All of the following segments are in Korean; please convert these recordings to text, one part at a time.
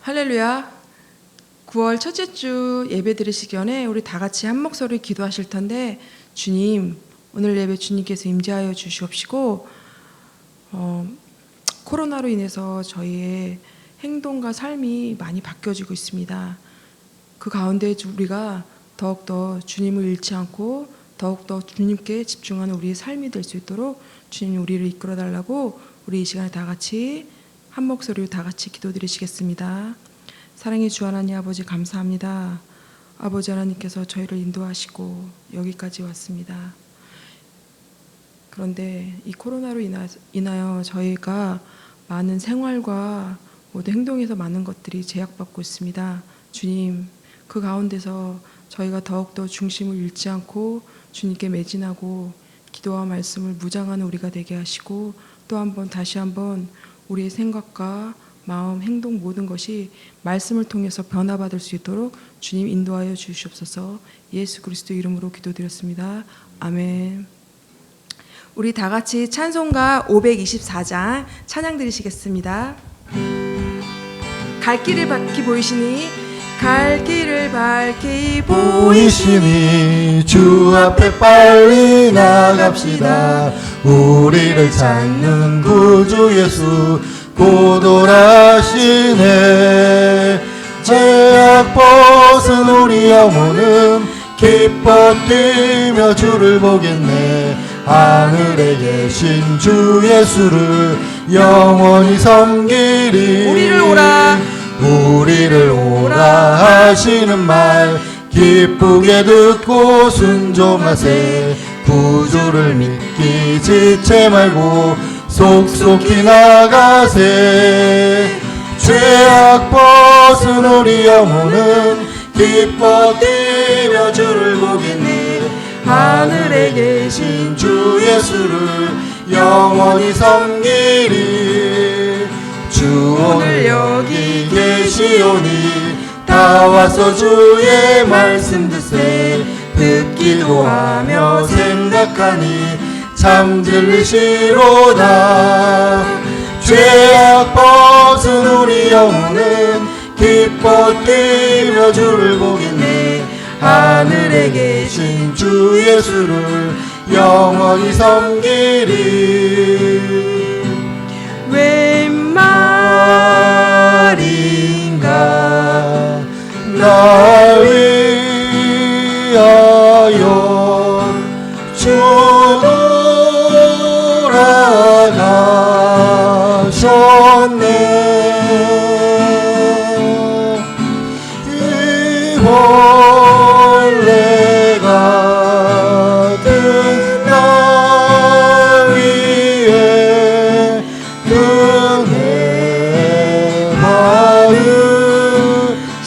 할렐루야. 9월 첫째 주 예배 드리시기 전에 우리 다 같이 한 목소리 기도하실 텐데, 주님, 오늘 예배 주님께서 임재하여 주시옵시고, 코로나로 인해서 저희의 행동과 삶이 많이 바뀌어지고 있습니다. 그 가운데 우리가 더욱더 주님을 잃지 않고 더욱더 주님께 집중하는 우리의 삶이 될 수 있도록 주님 우리를 이끌어 달라고 우리 이 시간에 다 같이 한 목소리로 다 같이 기도드리시겠습니다. 사랑의 주 하나님 아버지 감사합니다. 아버지 하나님께서 저희를 인도하시고 여기까지 왔습니다. 그런데 이 코로나로 인하여 저희가 많은 생활과 모든 행동에서 많은 것들이 제약받고 있습니다. 주님, 그 가운데서 저희가 더욱더 중심을 잃지 않고 주님께 매진하고 기도와 말씀을 무장하는 우리가 되게 하시고, 또 한번 다시 한번 우리의 생각과 마음, 행동 모든 것이 말씀을 통해서 변화받을 수 있도록 주님 인도하여 주시옵소서. 예수 그리스도 이름으로 기도드렸습니다. 아멘. 우리 다 같이 찬송가 524장 찬양 드리시겠습니다. 갈 길을 밝히 보이시니, 갈 길을 밝히 보이시니 주 앞에 빨리 나갑시다. 우리를 찾는 구주 예수 곧 오라시네. 죄악 벗은 우리 영혼은 기뻐 뛰며 주를 보겠네. 하늘에 계신 주 예수를 영원히 섬기리. 우리를 오라 하시는 말 기쁘게 듣고 순종하세. 구주를 믿기 지체 말고 속속히 나가세. 죄악 벗은 우리 영혼은 기뻐 뛰며 주를 보겠네. 하늘에 계신 주 예수를 영원히 섬기리. 주 오늘 여기 계시오니 다 와서 주의 말씀 듣세. 듣기도 하며 생각하니 참 진리시로다. 죄악 벗은 우리 영혼은 기뻐 뛰며 주를 보겠네. 하늘에 계신 주 예수를 영원히 섬기리. 웬 말인가 날 위하여 주 돌아가셨네. 이 벌레 같은 날 위에 등에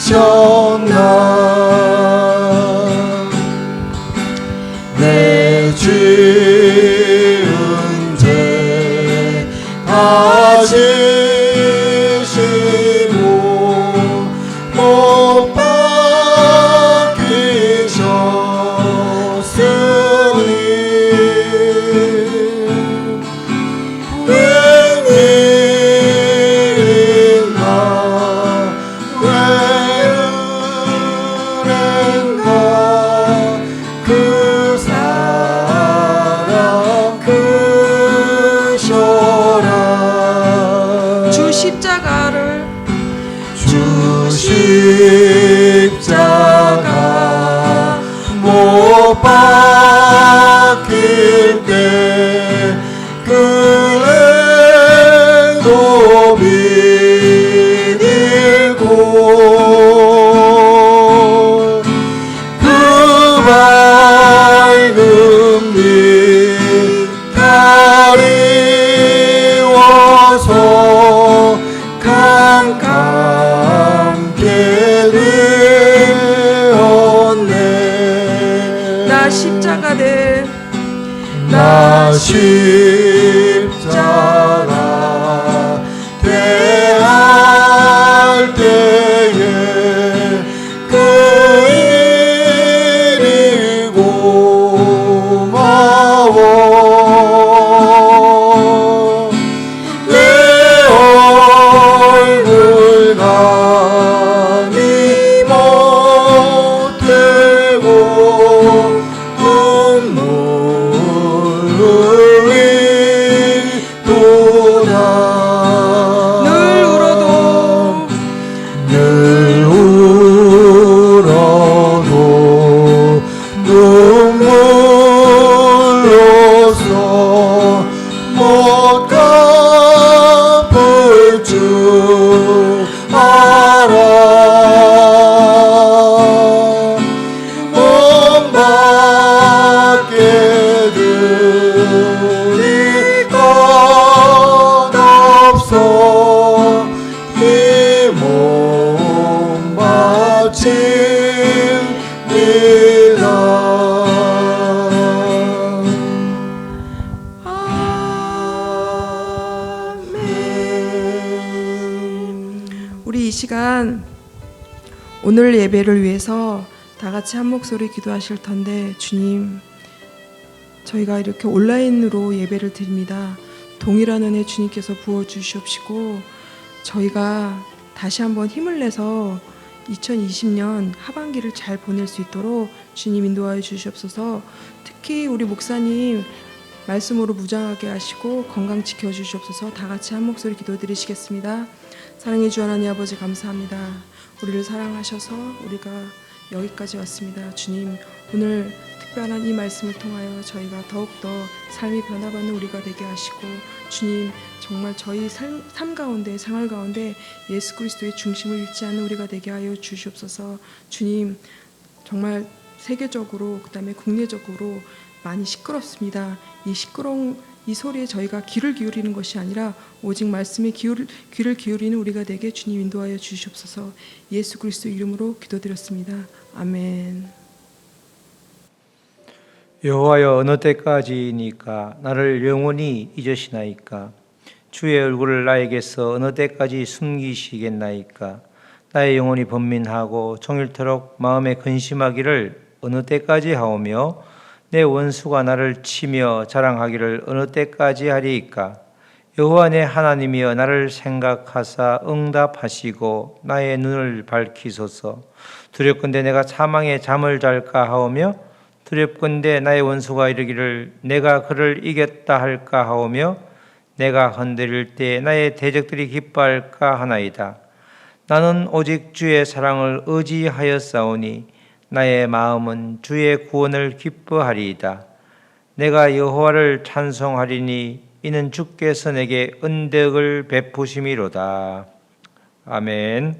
받으셨나. 내 죄은 죄 다 지시고 못 박히셨으니 웬일인가 웬은행가 그 사랑 크셔라. 주 십자가를 주 십자가 못 박힐 때 그 애도 믿고 그 밝은 빛 가리워서 캄캄게 되었네. 나 십자가 된 나 십자가 대할 때에 그 일이 고마워. 내 얼굴 가 우리 이 시간 오늘 예배를 위해서 다 같이 한 목소리 기도하실 텐데, 주님, 저희가 이렇게 온라인으로 예배를 드립니다. 동일한 은혜 주님께서 부어주시옵시고, 저희가 다시 한번 힘을 내서 2020년 하반기를 잘 보낼 수 있도록 주님 인도하여 주시옵소서. 특히 우리 목사님 말씀으로 무장하게 하시고 건강 지켜주시옵소서. 다 같이 한 목소리 기도드리시겠습니다. 사랑해 주 하나님 아버지, 감사합니다. 우리를 사랑하셔서 우리가 여기까지 왔습니다. 주님, 오늘 특별한 이 말씀을 통하여 저희가 더욱더 삶이 변화받는 우리가 되게 하시고, 주님, 정말 저희 삶 가운데, 생활 가운데 예수 그리스도의 중심을 잃지 않는 우리가 되게 하여 주시옵소서. 주님, 정말 세계적으로, 그다음에 국내적으로 많이 시끄럽습니다. 이 시끄러운 이 소리에 저희가 귀를 기울이는 것이 아니라 오직 말씀에 귀를 기울이는 우리가 되게 주님 인도하여 주시옵소서. 예수 그리스도 이름으로 기도드렸습니다. 아멘. 여호와여, 어느 때까지니까 나를 영원히 잊으시나이까? 주의 얼굴을 나에게서 어느 때까지 숨기시겠나이까? 나의 영혼이 번민하고 종일토록 마음에 근심하기를 어느 때까지 하오며, 내 원수가 나를 치며 자랑하기를 어느 때까지 하리이까? 여호와 내 하나님이여, 나를 생각하사 응답하시고 나의 눈을 밝히소서. 두렵건대 내가 사망의 잠을 잘까 하오며, 두렵건대 나의 원수가 이르기를 내가 그를 이겼다 할까 하오며, 내가 흔들릴 때 나의 대적들이 기뻐할까 하나이다. 나는 오직 주의 사랑을 의지하였사오니 나의 마음은 주의 구원을 기뻐하리이다. 내가 여호와를 찬송하리니 이는 주께서 내게 은덕을 베푸심이로다. 아멘.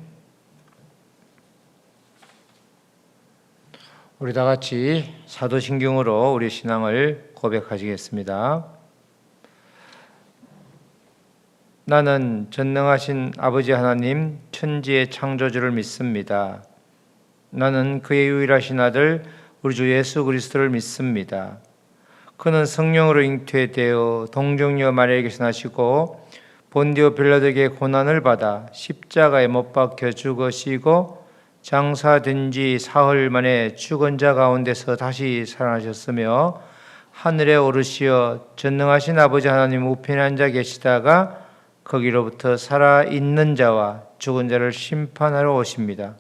우리 다 같이 사도신경으로 우리 신앙을 고백하시겠습니다. 나는 전능하신 아버지 하나님, 천지의 창조주를 믿습니다. 나는 그의 유일하신 아들 우리 주 예수 그리스도를 믿습니다. 그는 성령으로 잉태되어 동정녀 마리아에게서 나시고 본디오 빌라도에게 고난을 받아 십자가에 못 박혀 죽으시고 장사된 지 사흘 만에 죽은 자 가운데서 다시 살아나셨으며, 하늘에 오르시어 전능하신 아버지 하나님 우편에 앉아 계시다가 거기로부터 살아있는 자와 죽은 자를 심판하러 오십니다.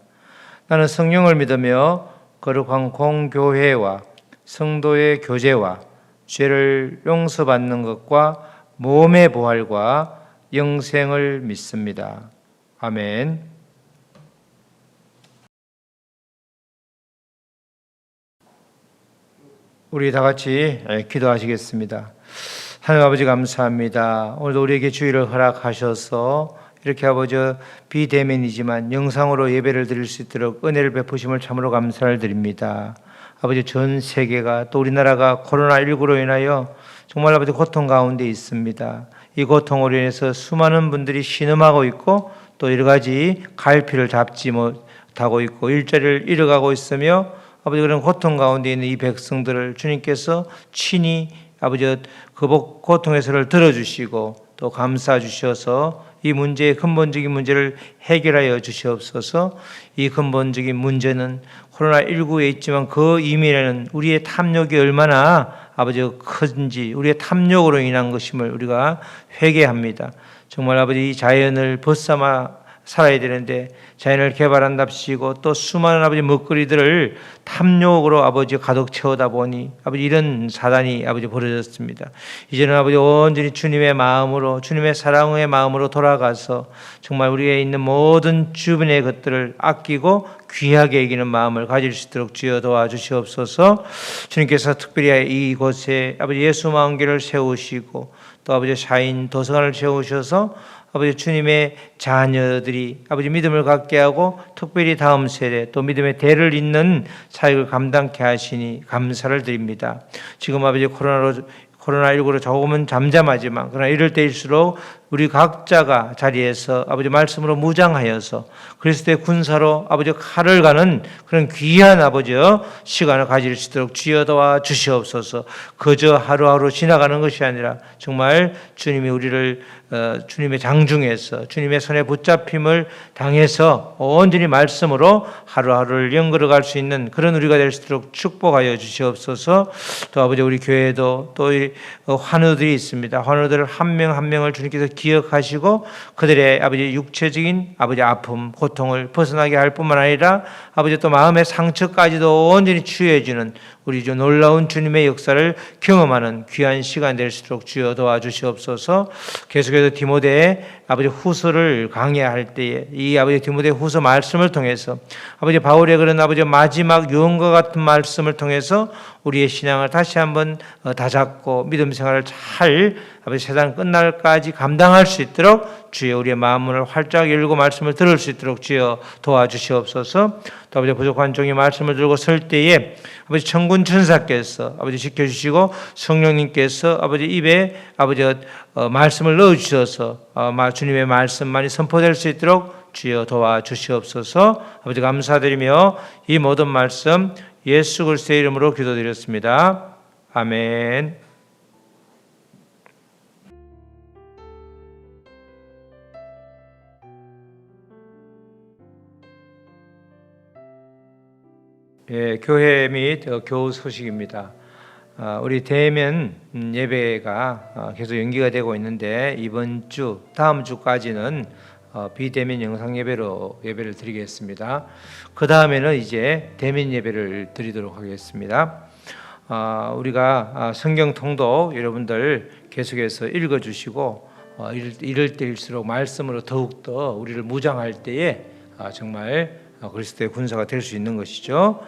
나는 성령을 믿으며 거룩한 공교회와 성도의 교제와 죄를 용서받는 것과 몸의 부활과 영생을 믿습니다. 아멘. 우리 다 같이 기도하시겠습니다. 하나님 아버지, 감사합니다. 오늘도 우리에게 주의를 허락하셔서 이렇게 아버지 비대면이지만 영상으로 예배를 드릴 수 있도록 은혜를 베푸심을 참으로 감사를 드립니다. 아버지, 전 세계가 또 우리나라가 코로나19로 인하여 정말 아버지 고통 가운데 있습니다. 이 고통으로 인해서 수많은 분들이 신음하고 있고 또 여러 가지 갈피를 잡지 못하고 있고 일자리를 잃어가고 있으며, 아버지 그런 고통 가운데 있는 이 백성들을 주님께서 친히 아버지 그 고통에서를 들어주시고 또 감싸 주셔서 이 문제의 근본적인 문제를 해결하여 주시옵소서. 이 근본적인 문제는 코로나19에 있지만 그 이면에는 우리의 탐욕이 얼마나 아버지 큰지, 우리의 탐욕으로 인한 것임을 우리가 회개합니다. 정말 아버지 이 자연을 벗삼아 살아야 되는데 자연을 개발한답시고 또 수많은 아버지 먹거리들을 탐욕으로 아버지 가득 채우다 보니 아버지 이런 사단이 아버지 벌어졌습니다. 이제는 아버지 온전히 주님의 마음으로, 주님의 사랑의 마음으로 돌아가서 정말 우리에 있는 모든 주변의 것들을 아끼고 귀하게 여기는 마음을 가질 수 있도록 주여 도와주시옵소서. 주님께서 특별히 이곳에 아버지 예수 마음교회를 세우시고 또 아버지 샤인 도서관을 세우셔서 아버지 주님의 자녀들이 아버지 믿음을 갖게 하고 특별히 다음 세대 또 믿음의 대를 잇는 사역을 감당케 하시니 감사를 드립니다. 지금 아버지 코로나19로 조금은 잠잠하지만 그러나 이럴 때일수록 우리 각자가 자리에서 아버지 말씀으로 무장하여서 그리스도의 군사로 아버지 칼을 가는 그런 귀한 아버지 시간을 가질 수 있도록 주여 도와 주시옵소서. 그저 하루하루 지나가는 것이 아니라 정말 주님이 우리를 주님의 장중에서 주님의 손에 붙잡힘을 당해서 온전히 말씀으로 하루하루를 연걸어갈 수 있는 그런 우리가 될 수 있도록 축복하여 주시옵소서. 또 아버지 우리 교회도 또 환우들이 있습니다. 환우들 한 명 한 명을 주님께서 기억하시고 그들의 아버지 육체적인 아버지 아픔 고통을 벗어나게 할 뿐만 아니라 아버지 또 마음의 상처까지도 온전히 치유해 주는 우리 주 놀라운 주님의 역사를 경험하는 귀한 시간 될 수 있도록 주여 도와주시옵소서. 계속해서 디모데 아버지 후서를 강해할 때에 이 아버지 디모데 후서 말씀을 통해서 아버지 바울의 그런 아버지 마지막 유언과 같은 말씀을 통해서 우리의 신앙을 다시 한번 다잡고 믿음 생활을 잘 아버지 세상 끝날까지 감당할 수 있도록 주여 우리의 마음문을 활짝 열고 말씀을 들을 수 있도록 주여 도와주시옵소서. 또 아버지 부족한 종이 말씀을 들고 설 때에 아버지 천군 천사께서 아버지 지켜주시고 성령님께서 아버지 입에 아버지 말씀을 넣어주셔서 주님의 말씀만이 선포될 수 있도록 주여 도와주시옵소서. 아버지 감사드리며 이 모든 말씀 예수 그리스도의 이름으로 기도드렸습니다. 아멘. 예, 교회 및 교우 소식입니다. 우리 대면 예배가 계속 연기가 되고 있는데 이번 주, 다음 주까지는 비대면 영상 예배로 예배를 드리겠습니다. 그 다음에는 이제 대면 예배를 드리도록 하겠습니다. 우리가 성경 통독 여러분들 계속해서 읽어주시고 이럴 때일수록 말씀으로 더욱더 우리를 무장할 때에 정말 그리스도의 군사가 될 수 있는 것이죠.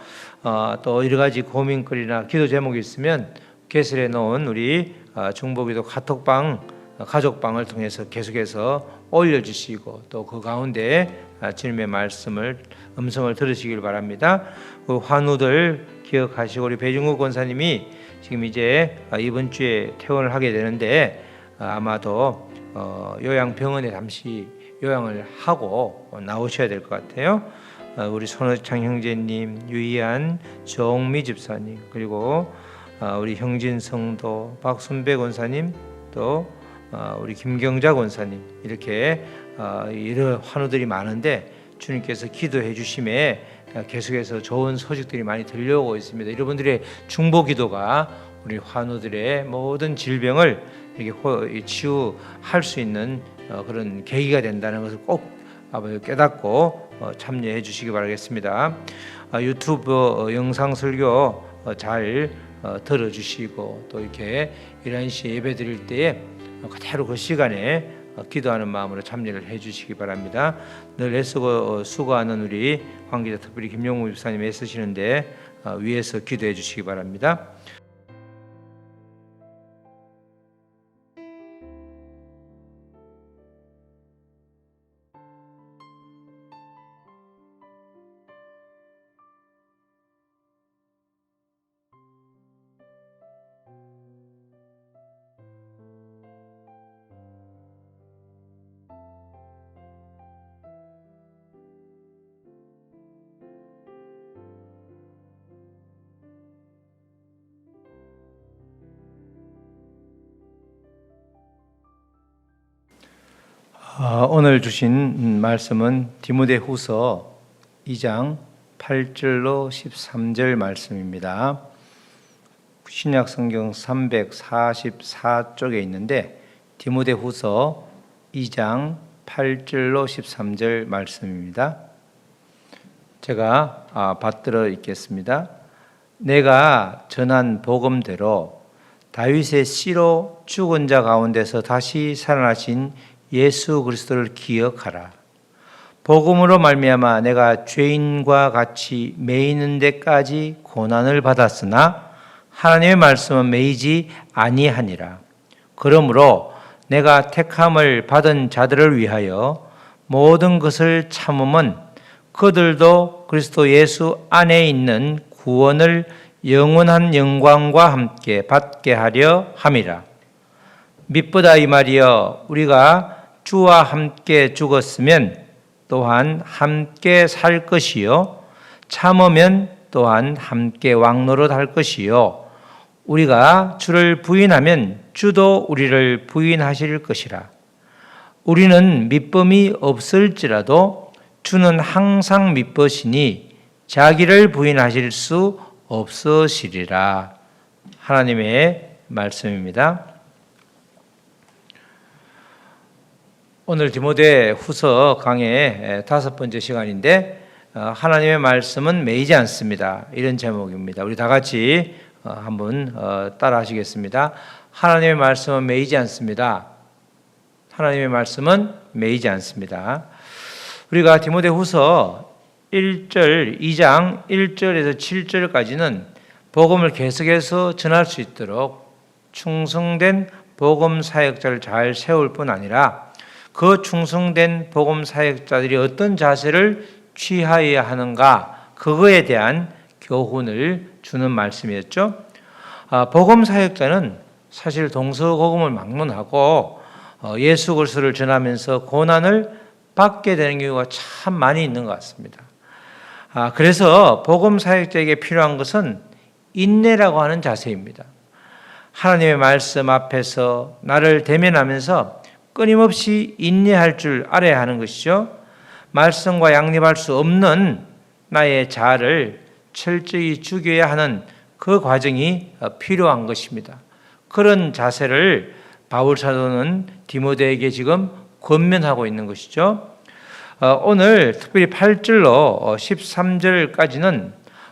또 여러 가지 고민거리나 기도 제목이 있으면 개설해 놓은 우리 중보기도 카톡방 가족방을 통해서 계속해서 올려주시고 또 그 가운데 주님의 말씀을 음성을 들으시길 바랍니다. 그 환우들 기억하시고 우리 배중국 권사님이 지금 이제 이번 주에 퇴원을 하게 되는데 아마도 요양병원에 잠시 요양을 하고 나오셔야 될 것 같아요. 우리 손호창 형제님, 유이한 정미 집사님, 그리고 우리 형진 성도, 박순배 권사님, 또 우리 김경자 권사님 이렇게 이런 환우들이 많은데 주님께서 기도해 주심에 계속해서 좋은 소식들이 많이 들려오고 있습니다. 여러분들의 중보 기도가 우리 환우들의 모든 질병을 이렇게 치유할 수 있는 그런 계기가 된다는 것을 꼭 깨닫고 참여해 주시기 바라겠습니다. 유튜브 영상 설교 잘 들어주시고 또 이렇게 11시에 예배 드릴 때에 그대로 그 시간에 기도하는 마음으로 참여를 해 주시기 바랍니다. 늘 애쓰고 수고하는 우리 황기자 특별히 김용무 집사님 애쓰시는데 위에서 기도해 주시기 바랍니다. 오늘 주신 말씀은 디모데후서 2장 8절로 13절 말씀입니다. 신약 성경 344쪽에 있는데 디모데후서 2장 8절로 13절 말씀입니다. 제가 받들어 읽겠습니다. 내가 전한 복음대로 다윗의 씨로 죽은 자 가운데서 다시 살아나신 예수 그리스도를 기억하라. 복음으로 말미암아 내가 죄인과 같이 매이는 데까지 고난을 받았으나 하나님의 말씀은 매이지 아니하니라. 그러므로 내가 택함을 받은 자들을 위하여 모든 것을 참음은 그들도 그리스도 예수 안에 있는 구원을 영원한 영광과 함께 받게 하려 함이라. mit보다 이 말이여 우리가 주와 함께 죽었으면 또한 함께 살 것이요 참으면 또한 함께 왕노릇 할 것이요 우리가 주를 부인하면 주도 우리를 부인하실 것이라. 우리는 믿음이 없을지라도 주는 항상 믿으시니 자기를 부인하실 수 없으시리라. 하나님의 말씀입니다. 오늘 디모데후서 강의 5번째 시간인데 하나님의 말씀은 매이지 않습니다. 이런 제목입니다. 우리 다 같이 한번 따라 하시겠습니다. 하나님의 말씀은 매이지 않습니다. 하나님의 말씀은 매이지 않습니다. 우리가 디모데후서 1절, 2장 1절에서 7절까지는 복음을 계속해서 전할 수 있도록 충성된 복음 사역자를 잘 세울 뿐 아니라 그 충성된 복음 사역자들이 어떤 자세를 취하여야 하는가 그거에 대한 교훈을 주는 말씀이었죠. 복음 사역자는 사실 동서고금을 막론하고 예수 그리스도를 전하면서 고난을 받게 되는 경우가 참 많이 있는 것 같습니다. 그래서 복음 사역자에게 필요한 것은 인내라고 하는 자세입니다. 하나님의 말씀 앞에서 나를 대면하면서 끊임없이 인내할 줄 알아야 하는 것이죠. 말씀과 양립할 수 없는 나의 자아를 철저히 죽여야 하는 그 과정이 필요한 것입니다. 그런 자세를 바울 사도는 디모데에게 지금 권면하고 있는 것이죠. 오늘 특별히 8절로 13절까지는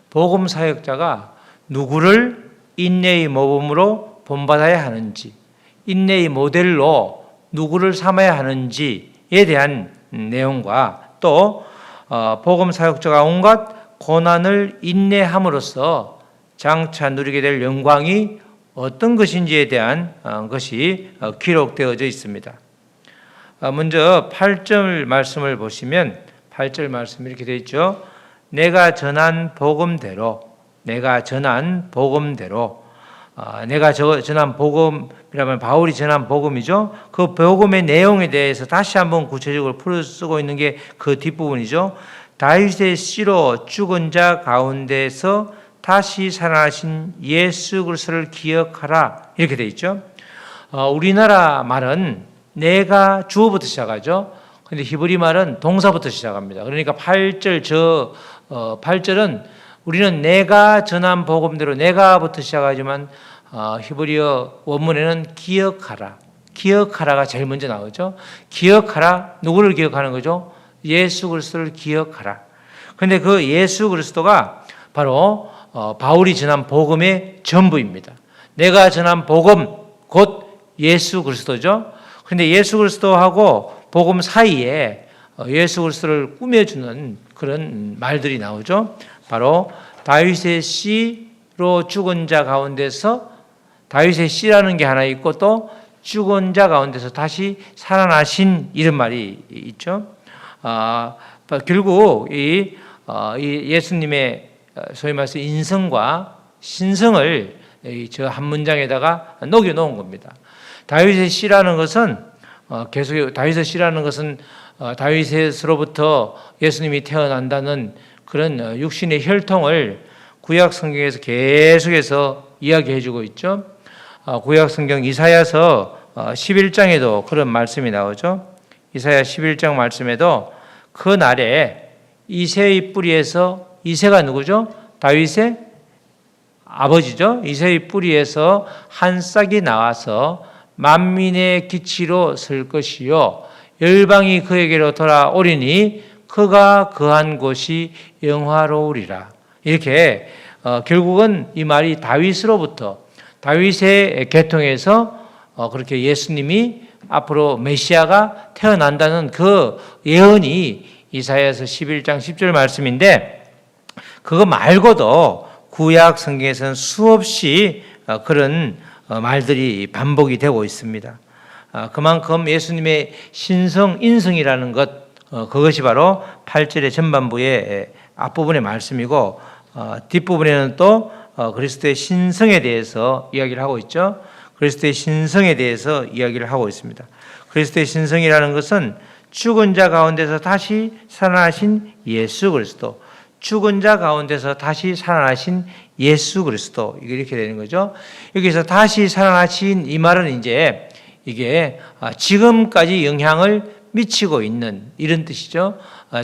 복음 사역자가 누구를 인내의 모범으로 본받아야 하는지, 인내의 모델로 누구를 삼아야 하는지에 대한 내용과 또 복음 사역자가 온갖 고난을 인내함으로써 장차 누리게 될 영광이 어떤 것인지에 대한 것이 기록되어져 있습니다. 먼저 8절 말씀을 보시면 8절 말씀 이렇게 되어 있죠. 내가 전한 복음대로 내가 전한 복음이라면 바울이 전한 복음이죠. 그 복음의 내용에 대해서 다시 한번 구체적으로 풀어 쓰고 있는 게 그 뒷부분이죠. 다윗의 씨로 죽은 자 가운데서 다시 살아나신 예수 그리스도를 기억하라 이렇게 되어 있죠. 우리나라 말은 내가 주어부터 시작하죠. 근데 히브리 말은 동사부터 시작합니다. 그러니까 8절은 우리는 내가 전한 복음대로 내가부터 시작하지만 히브리어 원문에는 기억하라가 제일 먼저 나오죠. 기억하라, 누구를 기억하는 거죠? 예수 그리스도를 기억하라. 그런데 그 예수 그리스도가 바로 바울이 전한 복음의 전부입니다. 내가 전한 복음 곧 예수 그리스도죠. 그런데 예수 그리스도하고 복음 사이에 예수 그리스도를 꾸며주는 그런 말들이 나오죠. 바로 다윗의 씨로 죽은 자 가운데서 다윗의 씨라는 게 하나 있고 또 죽은 자 가운데서 다시 살아나신 이런 말이 있죠. 결국 이 예수님의 소위 말해서 인성과 신성을 저 한 문장에다가 녹여 놓은 겁니다. 다윗의 씨라는 것은 계속 다윗의 씨라는 것은 다윗에서로부터 예수님이 태어난다는 그런 육신의 혈통을 구약 성경에서 계속해서 이야기해주고 있죠. 구약 성경 이사야서 11장에도 그런 말씀이 나오죠. 이사야 11장 말씀에도 그 날에 이새의 뿌리에서 이새가 누구죠? 다윗의 아버지죠. 이새의 뿌리에서 한 싹이 나와서 만민의 기치로 설 것이요 열방이 그에게로 돌아오리니 그가 거한 곳이 영화로우리라. 이렇게 결국은 이 말이 다윗으로부터 다윗의 계통에서 그렇게 예수님이 앞으로 메시아가 태어난다는 그 예언이 이사야서 11장 10절 말씀인데 그거 말고도 구약 성경에서는 수없이 그런 말들이 반복이 되고 있습니다. 그만큼 예수님의 신성, 인성이라는 것 그것이 바로 8절의 전반부의 앞부분의 말씀이고 뒷부분에는 또 그리스도의 신성에 대해서 이야기를 하고 있죠. 그리스도의 신성에 대해서 이야기를 하고 있습니다. 그리스도의 신성이라는 것은 죽은 자 가운데서 다시 살아나신 예수 그리스도, 죽은 자 가운데서 다시 살아나신 예수 그리스도, 이렇게 되는 거죠. 여기서 다시 살아나신 이 말은 이제 이게 지금까지 영향을 미치고 있는 이런 뜻이죠.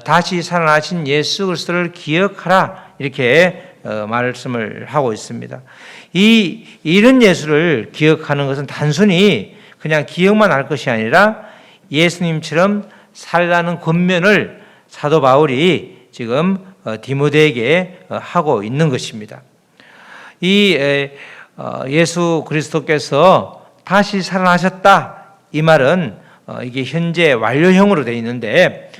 다시 살아나신 예수 그리스도를 기억하라, 이렇게 말씀을 하고 있습니다. 이런 예수를 기억하는 것은 단순히 그냥 기억만 할 것이 아니라 예수님처럼 살라는 권면을 사도 바울이 지금 디모데에게 하고 있는 것입니다. 이 예수 그리스도께서 다시 살아나셨다, 이 말은 이게 현재 완료형으로 되어 있는데,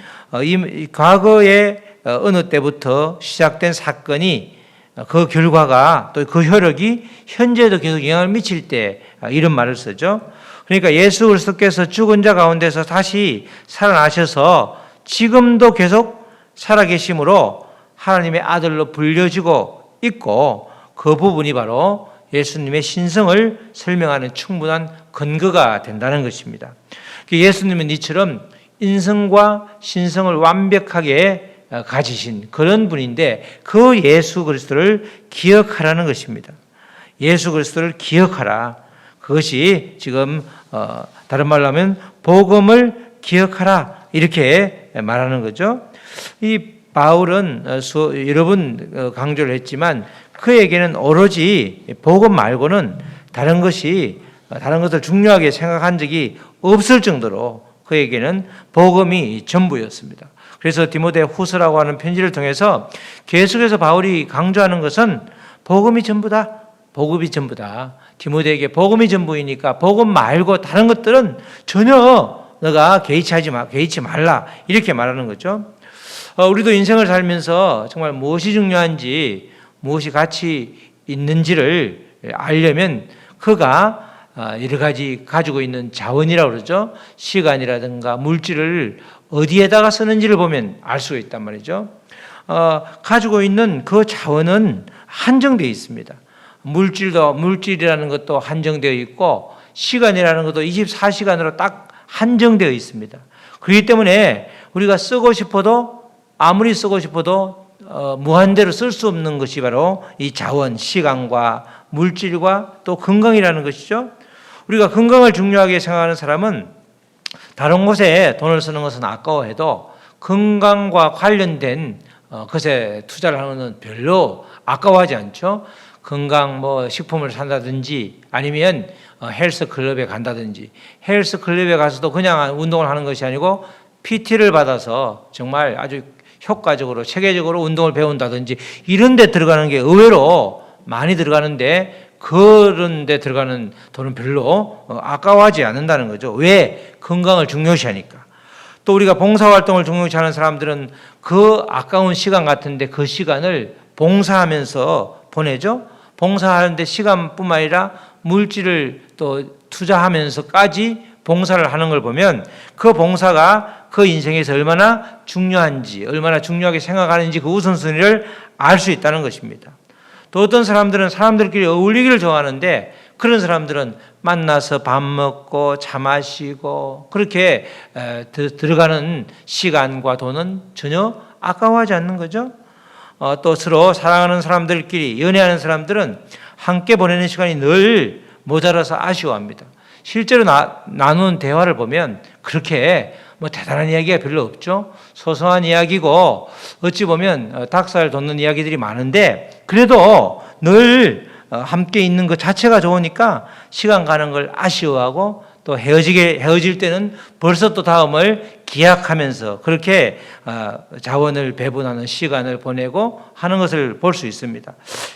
이 과거에 어느 때부터 시작된 사건이 그 결과가 또 그 효력이 현재도 계속 영향을 미칠 때 이런 말을 쓰죠. 그러니까 예수 그리스도께서 죽은 자 가운데서 다시 살아나셔서 지금도 계속 살아계심으로 하나님의 아들로 불려지고 있고, 그 부분이 바로 예수님의 신성을 설명하는 충분한 근거가 된다는 것입니다. 예수님은 이처럼 인성과 신성을 완벽하게 가지신 그런 분인데, 그 예수 그리스도를 기억하라는 것입니다. 예수 그리스도를 기억하라. 그것이 지금 다른 말로 하면 복음을 기억하라, 이렇게 말하는 거죠. 이 바울은 여러 번 강조를 했지만 그에게는 오로지 복음 말고는 다른 것을 중요하게 생각한 적이 없을 정도로 그에게는 복음이 전부였습니다. 그래서 디모데 후서라고 하는 편지를 통해서 계속해서 바울이 강조하는 것은 복음이 전부다. 복음이 전부다. 디모데에게 복음이 전부이니까 복음 말고 다른 것들은 전혀 너가 개의치 말라, 이렇게 말하는 거죠. 우리도 인생을 살면서 정말 무엇이 중요한지, 무엇이 가치 있는지를 알려면 그가 여러 가지 가지고 있는 자원이라고 그러죠. 시간이라든가 물질을 어디에다가 쓰는지를 보면 알 수가 있단 말이죠. 가지고 있는 그 자원은 한정되어 있습니다. 물질이라는 것도 한정되어 있고, 시간이라는 것도 24시간으로 딱 한정되어 있습니다. 그렇기 때문에 우리가 아무리 쓰고 싶어도 무한대로 쓸 수 없는 것이 바로 이 자원, 시간과 물질과 또 건강이라는 것이죠. 우리가 건강을 중요하게 생각하는 사람은 다른 곳에 돈을 쓰는 것은 아까워해도 건강과 관련된 것에 투자를 하는 것은 별로 아까워하지 않죠. 건강 식품을 산다든지 아니면 헬스 클럽에 간다든지, 헬스 클럽에 가서도 그냥 운동을 하는 것이 아니고 PT를 받아서 정말 아주 효과적으로 체계적으로 운동을 배운다든지 이런 데 들어가는 게 의외로 많이 들어가는데, 그런 데 들어가는 돈은 별로 아까워하지 않는다는 거죠. 왜? 건강을 중요시하니까. 또 우리가 봉사활동을 중요시하는 사람들은 그 아까운 시간 같은데 그 시간을 봉사하면서 보내죠. 봉사하는데 시간뿐만 아니라 물질을 또 투자하면서까지 봉사를 하는 걸 보면 그 봉사가 그 인생에서 얼마나 중요한지, 얼마나 중요하게 생각하는지 그 우선순위를 알 수 있다는 것입니다. 또 어떤 사람들은 사람들끼리 어울리기를 좋아하는데, 그런 사람들은 만나서 밥 먹고 차 마시고 그렇게 들어가는 시간과 돈은 전혀 아까워하지 않는 거죠. 또 서로 사랑하는 사람들끼리 연애하는 사람들은 함께 보내는 시간이 늘 모자라서 아쉬워합니다. 실제로 나누는 대화를 보면 그렇게 대단한 이야기가 별로 없죠. 소소한 이야기고 어찌 보면 닭살 돋는 이야기들이 많은데, 그래도 늘 함께 있는 것 자체가 좋으니까 시간 가는 걸 아쉬워하고, 또 헤어질 때는 벌써 또 다음을 기약하면서 그렇게 자원을 배분하는 시간을 보내고 하는 것을 볼 수 있습니다.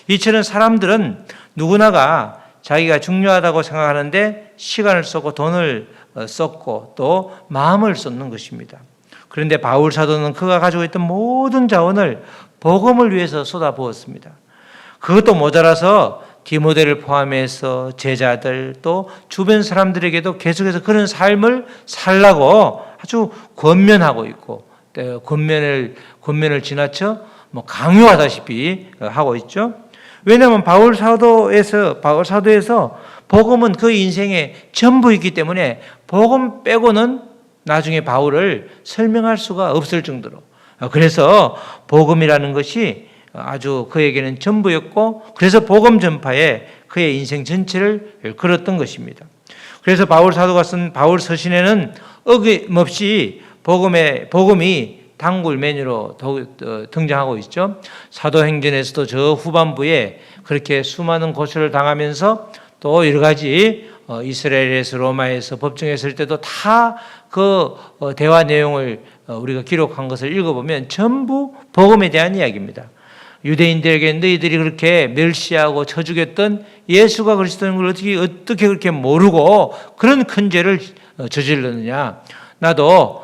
이처럼 사람들은 누구나가 자기가 중요하다고 생각하는데 시간을 쏟고 돈을 썼고 또 마음을 쏟는 것입니다. 그런데 바울 사도는 그가 가지고 있던 모든 자원을 복음을 위해서 쏟아부었습니다. 그것도 모자라서 디모데를 포함해서 제자들 또 주변 사람들에게도 계속해서 그런 삶을 살라고 아주 권면하고 있고, 권면을 지나쳐 강요하다시피 하고 있죠. 왜냐하면 바울 사도에서 복음은 그 인생의 전부이기 때문에 복음 빼고는 나중에 바울을 설명할 수가 없을 정도로, 그래서 복음이라는 것이 아주 그에게는 전부였고, 그래서 복음 전파에 그의 인생 전체를 걸었던 것입니다. 그래서 바울 사도가 쓴 바울 서신에는 어김없이 복음이 단골 메뉴로 등장하고 있죠. 사도행전에서도 저 후반부에 그렇게 수많은 고초를 당하면서 또 여러 가지 이스라엘에서 로마에서 법정에 을 때도 다 그 대화 내용을 우리가 기록한 것을 읽어보면 전부 복음에 대한 이야기입니다. 유대인들에게 너희들이 그렇게 멸시하고 쳐 죽였던 예수가 그리스도인 걸 어떻게 그렇게 모르고 그런 큰 죄를 저질렀느냐. 나도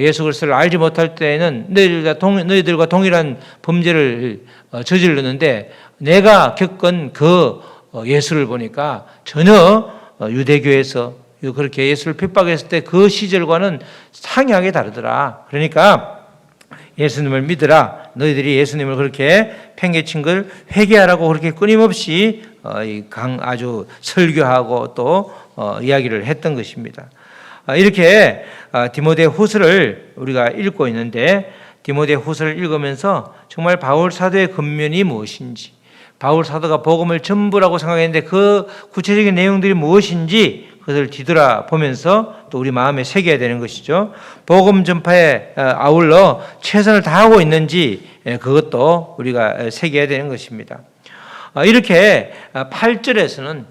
예수 그리스도를 알지 못할 때에는 너희들과 동일한 범죄를 저질렀는데, 내가 겪은 그 예수를 보니까 전혀 유대교에서 그렇게 예수를 핍박했을 때 그 시절과는 상이하게 다르더라. 그러니까 예수님을 믿으라. 너희들이 예수님을 그렇게 팽개친 걸 회개하라고 그렇게 끊임없이 아주 설교하고 또 이야기를 했던 것입니다. 이렇게 디모데후서를 우리가 읽고 있는데, 디모데후서를 읽으면서 정말 바울 사도의 근면이 무엇인지, 바울 사도가 복음을 전부라고 생각했는데 그 구체적인 내용들이 무엇인지 그것을 뒤돌아보면서 또 우리 마음에 새겨야 되는 것이죠. 복음 전파에 아울러 최선을 다하고 있는지 그것도 우리가 새겨야 되는 것입니다. 이렇게 8절에서는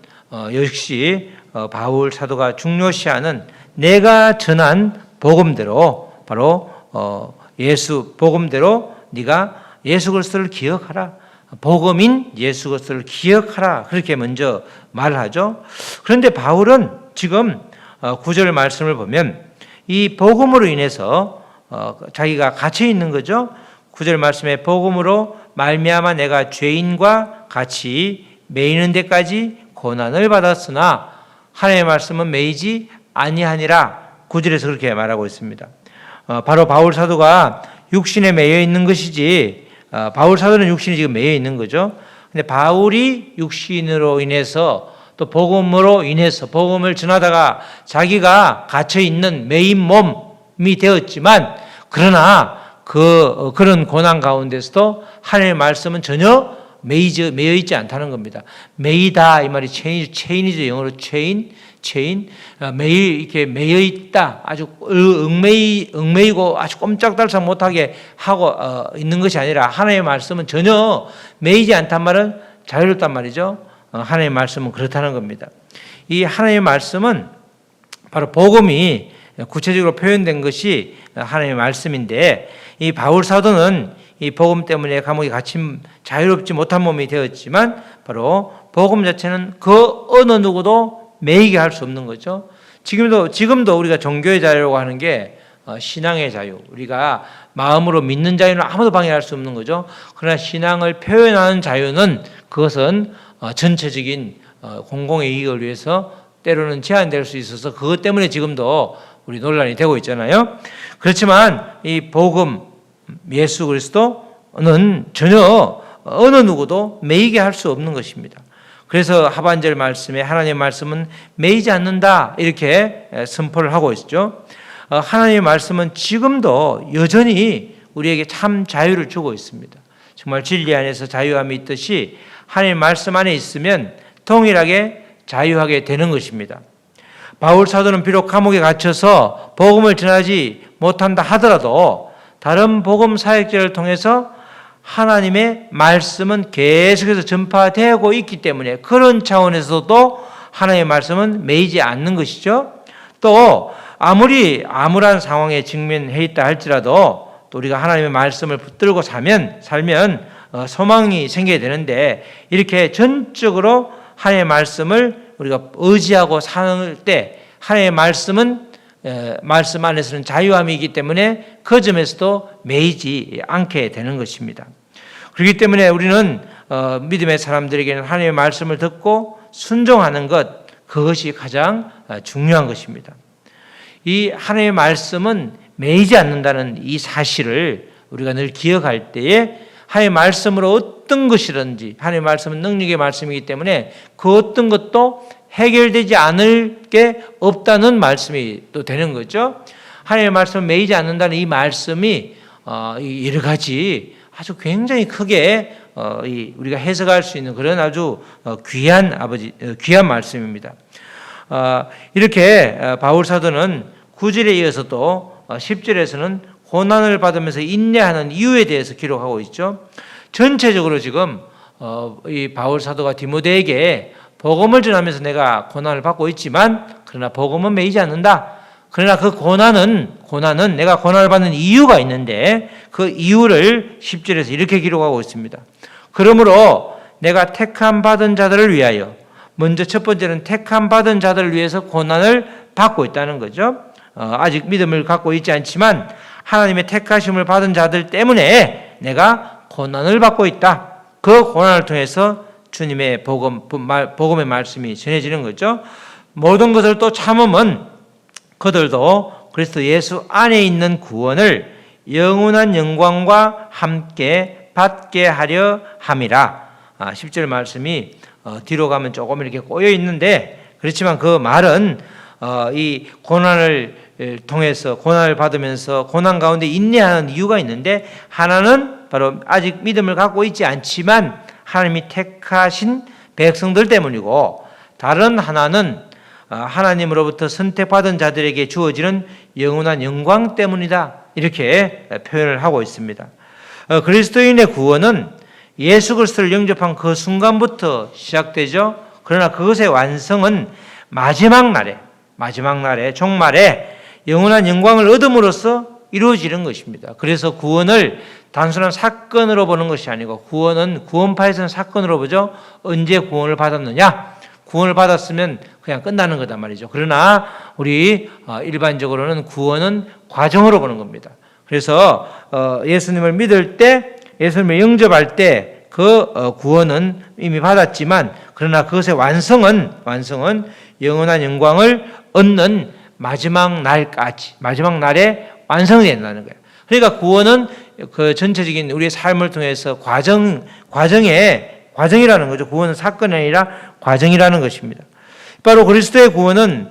역시 바울 사도가 중요시하는 내가 전한 복음대로, 바로 예수 복음대로 네가 예수 그리스도를 기억하라. 복음인 예수 그리스도를 기억하라. 그렇게 먼저 말을 하죠. 그런데 바울은 지금 9절 말씀을 보면 이 복음으로 인해서 자기가 갇혀 있는 거죠. 9절 말씀에 복음으로 말미암아 내가 죄인과 같이 매이는 데까지 고난을 받았으나 하나님의 말씀은 매이지 아니하니라. 9절에서 그렇게 말하고 있습니다. 바로 바울 사도가 육신에 매여 있는 것이지, 바울 사도는 육신이 지금 매여 있는 거죠. 근데 바울이 육신으로 인해서 또 복음으로 인해서 복음을 전하다가 자기가 갇혀 있는 매인 몸이 되었지만, 그러나 그런 고난 가운데서도 하나님의 말씀은 전혀 매여 있지 않다는 겁니다. 매이다 이 말이 체인이죠. 영어로 체인. 이렇게 매여 있다. 아주 얽매이고 아주 꼼짝달싹 못하게 하고 있는 것이 아니라, 하나님의 말씀은 전혀 매이지 않단 말은 자유롭단 말이죠. 하나님의 말씀은 그렇다는 겁니다. 이 하나님의 말씀은 바로 복음이 구체적으로 표현된 것이 하나님의 말씀인데, 이 바울 사도는 이 복음 때문에 감옥에 갇힌 자유롭지 못한 몸이 되었지만, 바로 복음 자체는 그 어느 누구도 매이게 할 수 없는 거죠. 지금도 우리가 종교의 자유라고 하는 게 신앙의 자유, 우리가 마음으로 믿는 자유는 아무도 방해할 수 없는 거죠. 그러나 신앙을 표현하는 자유는, 그것은 전체적인 공공의 이익을 위해서 때로는 제한될 수 있어서 그것 때문에 지금도 우리 논란이 되고 있잖아요. 그렇지만 이 복음 예수 그리스도는 전혀 어느 누구도 매이게 할 수 없는 것입니다. 그래서 하반절 말씀에 하나님의 말씀은 매이지 않는다 이렇게 선포를 하고 있죠. 하나님의 말씀은 지금도 여전히 우리에게 참 자유를 주고 있습니다. 정말 진리 안에서 자유함이 있듯이 하나님의 말씀 안에 있으면 동일하게 자유하게 되는 것입니다. 바울 사도는 비록 감옥에 갇혀서 복음을 전하지 못한다 하더라도 다른 복음 사역자를 통해서 하나님의 말씀은 계속해서 전파되고 있기 때문에, 그런 차원에서도 하나님의 말씀은 매이지 않는 것이죠. 또 아무리 암울한 상황에 직면해 있다 할지라도 또 우리가 하나님의 말씀을 붙들고 살면 소망이 생겨야 되는데, 이렇게 전적으로 하나님의 말씀을 우리가 의지하고 사는 때 하나님의 말씀 안에서는 자유함이 있기 때문에 그 점에서도 매이지 않게 되는 것입니다. 그렇기 때문에 우리는 믿음의 사람들에게는 하나님의 말씀을 듣고 순종하는 것, 그것이 가장 중요한 것입니다. 이 하나님의 말씀은 매이지 않는다는 이 사실을 우리가 늘 기억할 때에 하나님의 말씀으로 어떤 것이든지 하나님의 말씀은 능력의 말씀이기 때문에 그 어떤 것도 해결되지 않을 게 없다는 말씀이 또 되는 거죠. 하나님의 말씀을 매이지 않는다는 이 말씀이 여러 가지 아주 굉장히 크게 우리가 해석할 수 있는 그런 아주 귀한 말씀입니다. 이렇게 바울 사도는 9절에 이어서 또 10절에서는 고난을 받으면서 인내하는 이유에 대해서 기록하고 있죠. 전체적으로 지금 이 바울 사도가 디모데에게 복음을 전하면서 내가 고난을 받고 있지만 그러나 복음은 매이지 않는다. 그러나 그 고난은 내가 고난을 받는 이유가 있는데 그 이유를 10절에서 이렇게 기록하고 있습니다. 그러므로 내가 택함 받은 자들을 위하여, 먼저 첫 번째는 택함 받은 자들을 위해서 고난을 받고 있다는 거죠. 아직 믿음을 갖고 있지 않지만 하나님의 택하심을 받은 자들 때문에 내가 고난을 받고 있다. 그 고난을 통해서 주님의 복음의 말씀이 전해지는 거죠. 모든 것을 또 참음은 그들도 그리스도 예수 안에 있는 구원을 영원한 영광과 함께 받게 하려 함이라. 10절 말씀이 뒤로 가면 조금 이렇게 꼬여 있는데, 그렇지만 그 말은 이 고난을 통해서 고난을 받으면서 고난 가운데 인내하는 이유가 있는데, 하나는 바로 아직 믿음을 갖고 있지 않지만 하나님이 택하신 백성들 때문이고, 다른 하나는 하나님으로부터 선택받은 자들에게 주어지는 영원한 영광 때문이다. 이렇게 표현을 하고 있습니다. 그리스도인의 구원은 예수 그리스도를 영접한 그 순간부터 시작되죠. 그러나 그것의 완성은 마지막 날에 종말에 영원한 영광을 얻음으로써 이루어지는 것입니다. 그래서 구원을 단순한 사건으로 보는 것이 아니고, 구원은 구원파에서는 사건으로 보죠. 언제 구원을 받았느냐? 구원을 받았으면 그냥 끝나는 거단 말이죠. 그러나 우리 일반적으로는 구원은 과정으로 보는 겁니다. 그래서 예수님을 믿을 때, 예수님을 영접할 때 그 구원은 이미 받았지만, 그러나 그것의 완성은 영원한 영광을 얻는 마지막 날에 완성이 된다는 거예요. 그러니까 구원은 그 전체적인 우리의 삶을 통해서 과정이라는 거죠. 구원은 사건이 아니라 과정이라는 것입니다. 바로 그리스도의 구원은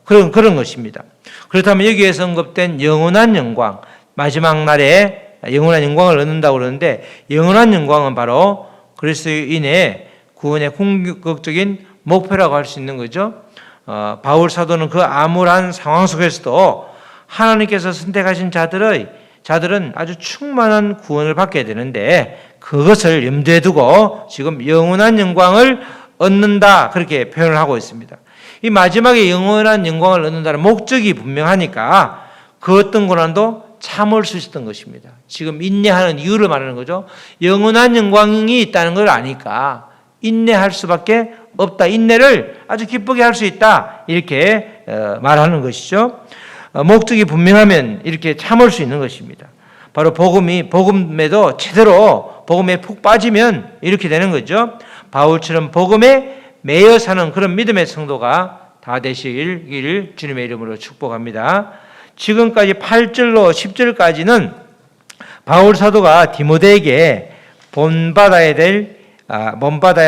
그런 것입니다. 그렇다면 여기에서 언급된 영원한 영광, 마지막 날에 영원한 영광을 얻는다고 그러는데, 영원한 영광은 바로 그리스도인의 구원의 궁극적인 목표라고 할 수 있는 거죠. 바울 사도는 그 암울한 상황 속에서도 하나님께서 선택하신 자들은 아주 충만한 구원을 받게 되는데, 그것을 염두에 두고 지금 영원한 영광을 얻는다, 그렇게 표현을 하고 있습니다. 이 마지막에 영원한 영광을 얻는다는 목적이 분명하니까 그 어떤 고난도 참을 수 있었던 것입니다. 지금 인내하는 이유를 말하는 거죠. 영원한 영광이 있다는 걸 아니까 인내할 수밖에 없다. 인내를 아주 기쁘게 할 수 있다. 이렇게 말하는 것이죠. 목적이 분명하면 이렇게 참을 수 있는 것입니다. 바로 복음에도 제대로 복음에 푹 빠지면 이렇게 되는 거죠. 바울처럼 복음에 매여 사는 그런 믿음의 성도가 다 되시길 주님의 이름으로 축복합니다. 지금까지 8절로 10절까지는 바울 사도가 디모데에게 본받아야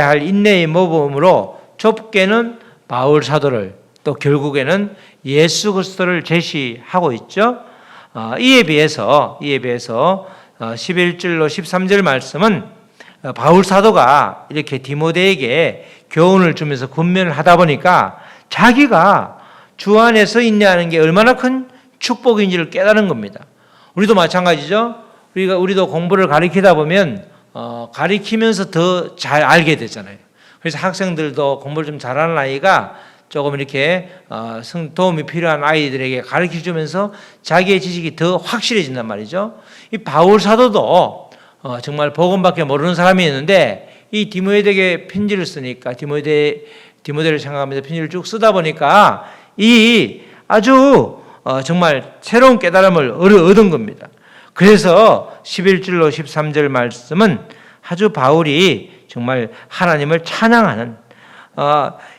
할 인내의 모범으로 좁게는 바울 사도를, 또 결국에는 예수 그리스도를 제시하고 있죠. 이에 비해서 11절로 13절 말씀은 바울 사도가 이렇게 디모데에게 교훈을 주면서 권면을 하다 보니까 자기가 주 안에서 인내하는 게 얼마나 큰 축복인지를 깨달은 겁니다. 우리도 마찬가지죠. 우리도 공부를 가르치다 보면 가르치면서 더 잘 알게 되잖아요. 그래서 학생들도 공부를 좀 잘하는 아이가 조금 이렇게 도움이 필요한 아이들에게 가르쳐주면서 자기의 지식이 더 확실해진단 말이죠. 이 바울 사도도 정말 복음밖에 모르는 사람이었는데, 이 디모데에게 편지를 쓰니까 디모데를 생각하면서 편지를 쭉 쓰다 보니까 이 아주 정말 새로운 깨달음을 얻은 겁니다. 그래서 11절로 13절 말씀은 아주 바울이 정말 하나님을 찬양하는,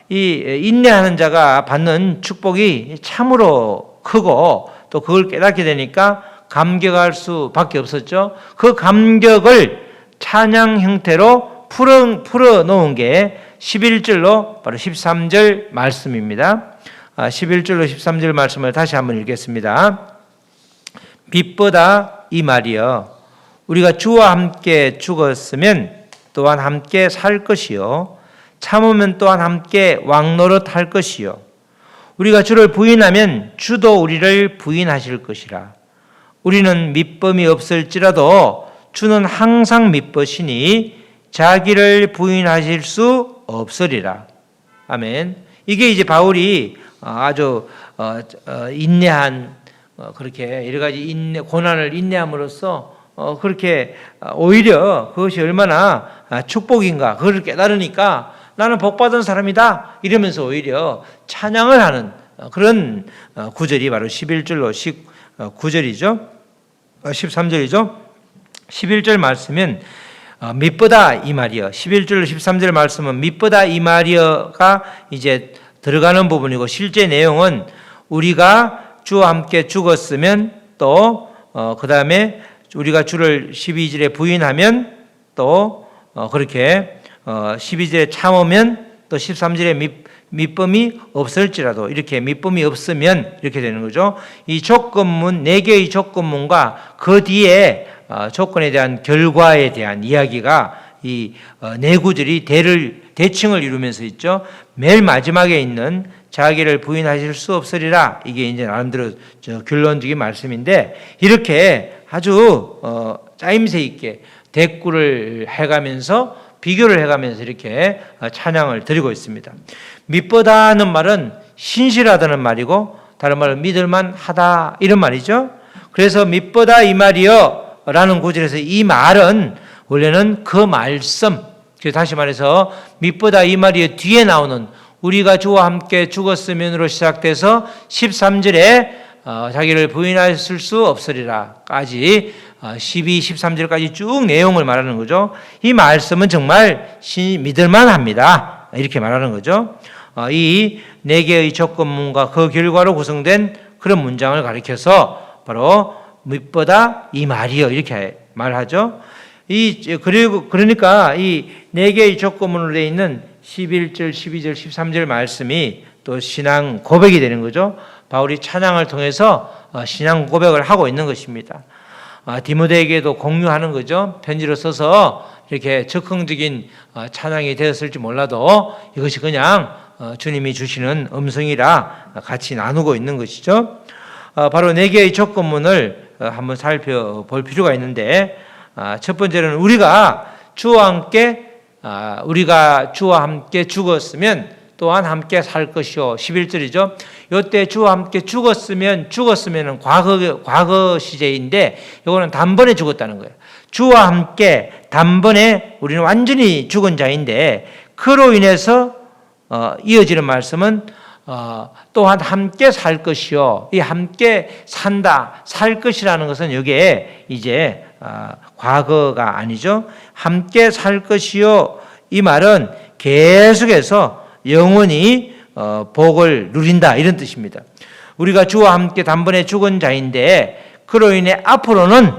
이 인내하는 자가 받는 축복이 참으로 크고, 또 그걸 깨닫게 되니까 감격할 수밖에 없었죠. 그 감격을 찬양 형태로 풀어 놓은 게 11절로 바로 13절 말씀입니다. 11절로 13절 말씀을 다시 한번 읽겠습니다. 빛보다 이 말이여 우리가 주와 함께 죽었으면 또한 함께 살 것이요 참으면 또한 함께 왕노릇 할 것이요 우리가 주를 부인하면 주도 우리를 부인하실 것이라. 우리는 밑범이 없을지라도 주는 항상 밑버시니 자기를 부인하실 수 없으리라. 아멘. 이게 이제 바울이 아주 인내한 그렇게 여러 가지 고난을 인내함으로써 그렇게 오히려 그것이 얼마나 축복인가 그걸 깨달으니까 나는 복받은 사람이다 이러면서 오히려 찬양을 하는 그런 구절이 바로 11절로 19절이죠. 13절이죠. 11절 말씀은 밑보다 이 말이여. 11절 13절 말씀은 밑보다 이 말이여가 이제 들어가는 부분이고 실제 내용은 우리가 주와 함께 죽었으면 또 그 다음에 우리가 주를 12절에 부인하면 또 그렇게 12절에 참으면 또 13절에 밑범이 없을지라도 이렇게 밑범이 없으면 이렇게 되는 거죠. 이 조건문 4개의 조건문과 그 뒤에 조건에 대한 결과에 대한 이야기가 이 네 구절이 대칭을 이루면서 있죠. 맨 마지막에 있는 자기를 부인하실 수 없으리라 이게 이제 나름대로 결론적인 말씀인데 이렇게 아주 짜임새 있게 대꾸를 해가면서 비교를 해가면서 이렇게 찬양을 드리고 있습니다. 믿보다는 말은 신실하다는 말이고 다른 말로 믿을만 하다 이런 말이죠. 그래서 믿보다 이 말이요 라는 구절에서 이 말은 원래는 그 말씀, 다시 말해서 믿보다 이 말이 뒤에 나오는 우리가 주와 함께 죽었으면으로 시작돼서 13절에 자기를 부인하실 수 없으리라까지 12, 13절까지 쭉 내용을 말하는 거죠. 이 말씀은 정말 믿을만 합니다. 이렇게 말하는 거죠. 이 4개의 조건문과 그 결과로 구성된 그런 문장을 가리켜서 바로 믿보다 이 말이요 이렇게 말하죠. 그러니까 이 4개의 조건문으로 되어 있는 11절, 12절, 13절 말씀이 또 신앙 고백이 되는 거죠. 바울이 찬양을 통해서 신앙 고백을 하고 있는 것입니다. 디모데에게도 공유하는 거죠. 편지로 써서 이렇게 적극적인 찬양이 되었을지 몰라도 이것이 그냥 주님이 주시는 음성이라 같이 나누고 있는 것이죠. 바로 4개의 조건문을 한번 살펴볼 필요가 있는데 첫 번째는 우리가 주와 함께 죽었으면 또한 함께 살 것이요. 11절이죠. 이때 주와 함께 죽었으면은 과거 시제인데 이거는 단번에 죽었다는 거예요. 주와 함께 단번에 우리는 완전히 죽은 자인데 그로 인해서 이어지는 말씀은 또한 함께 살 것이요. 이 함께 살 것이라는 것은 여기에 이제 과거가 아니죠. 함께 살 것이요. 이 말은 계속해서 영원히 복을 누린다 이런 뜻입니다. 우리가 주와 함께 단번에 죽은 자인데 그로 인해 앞으로는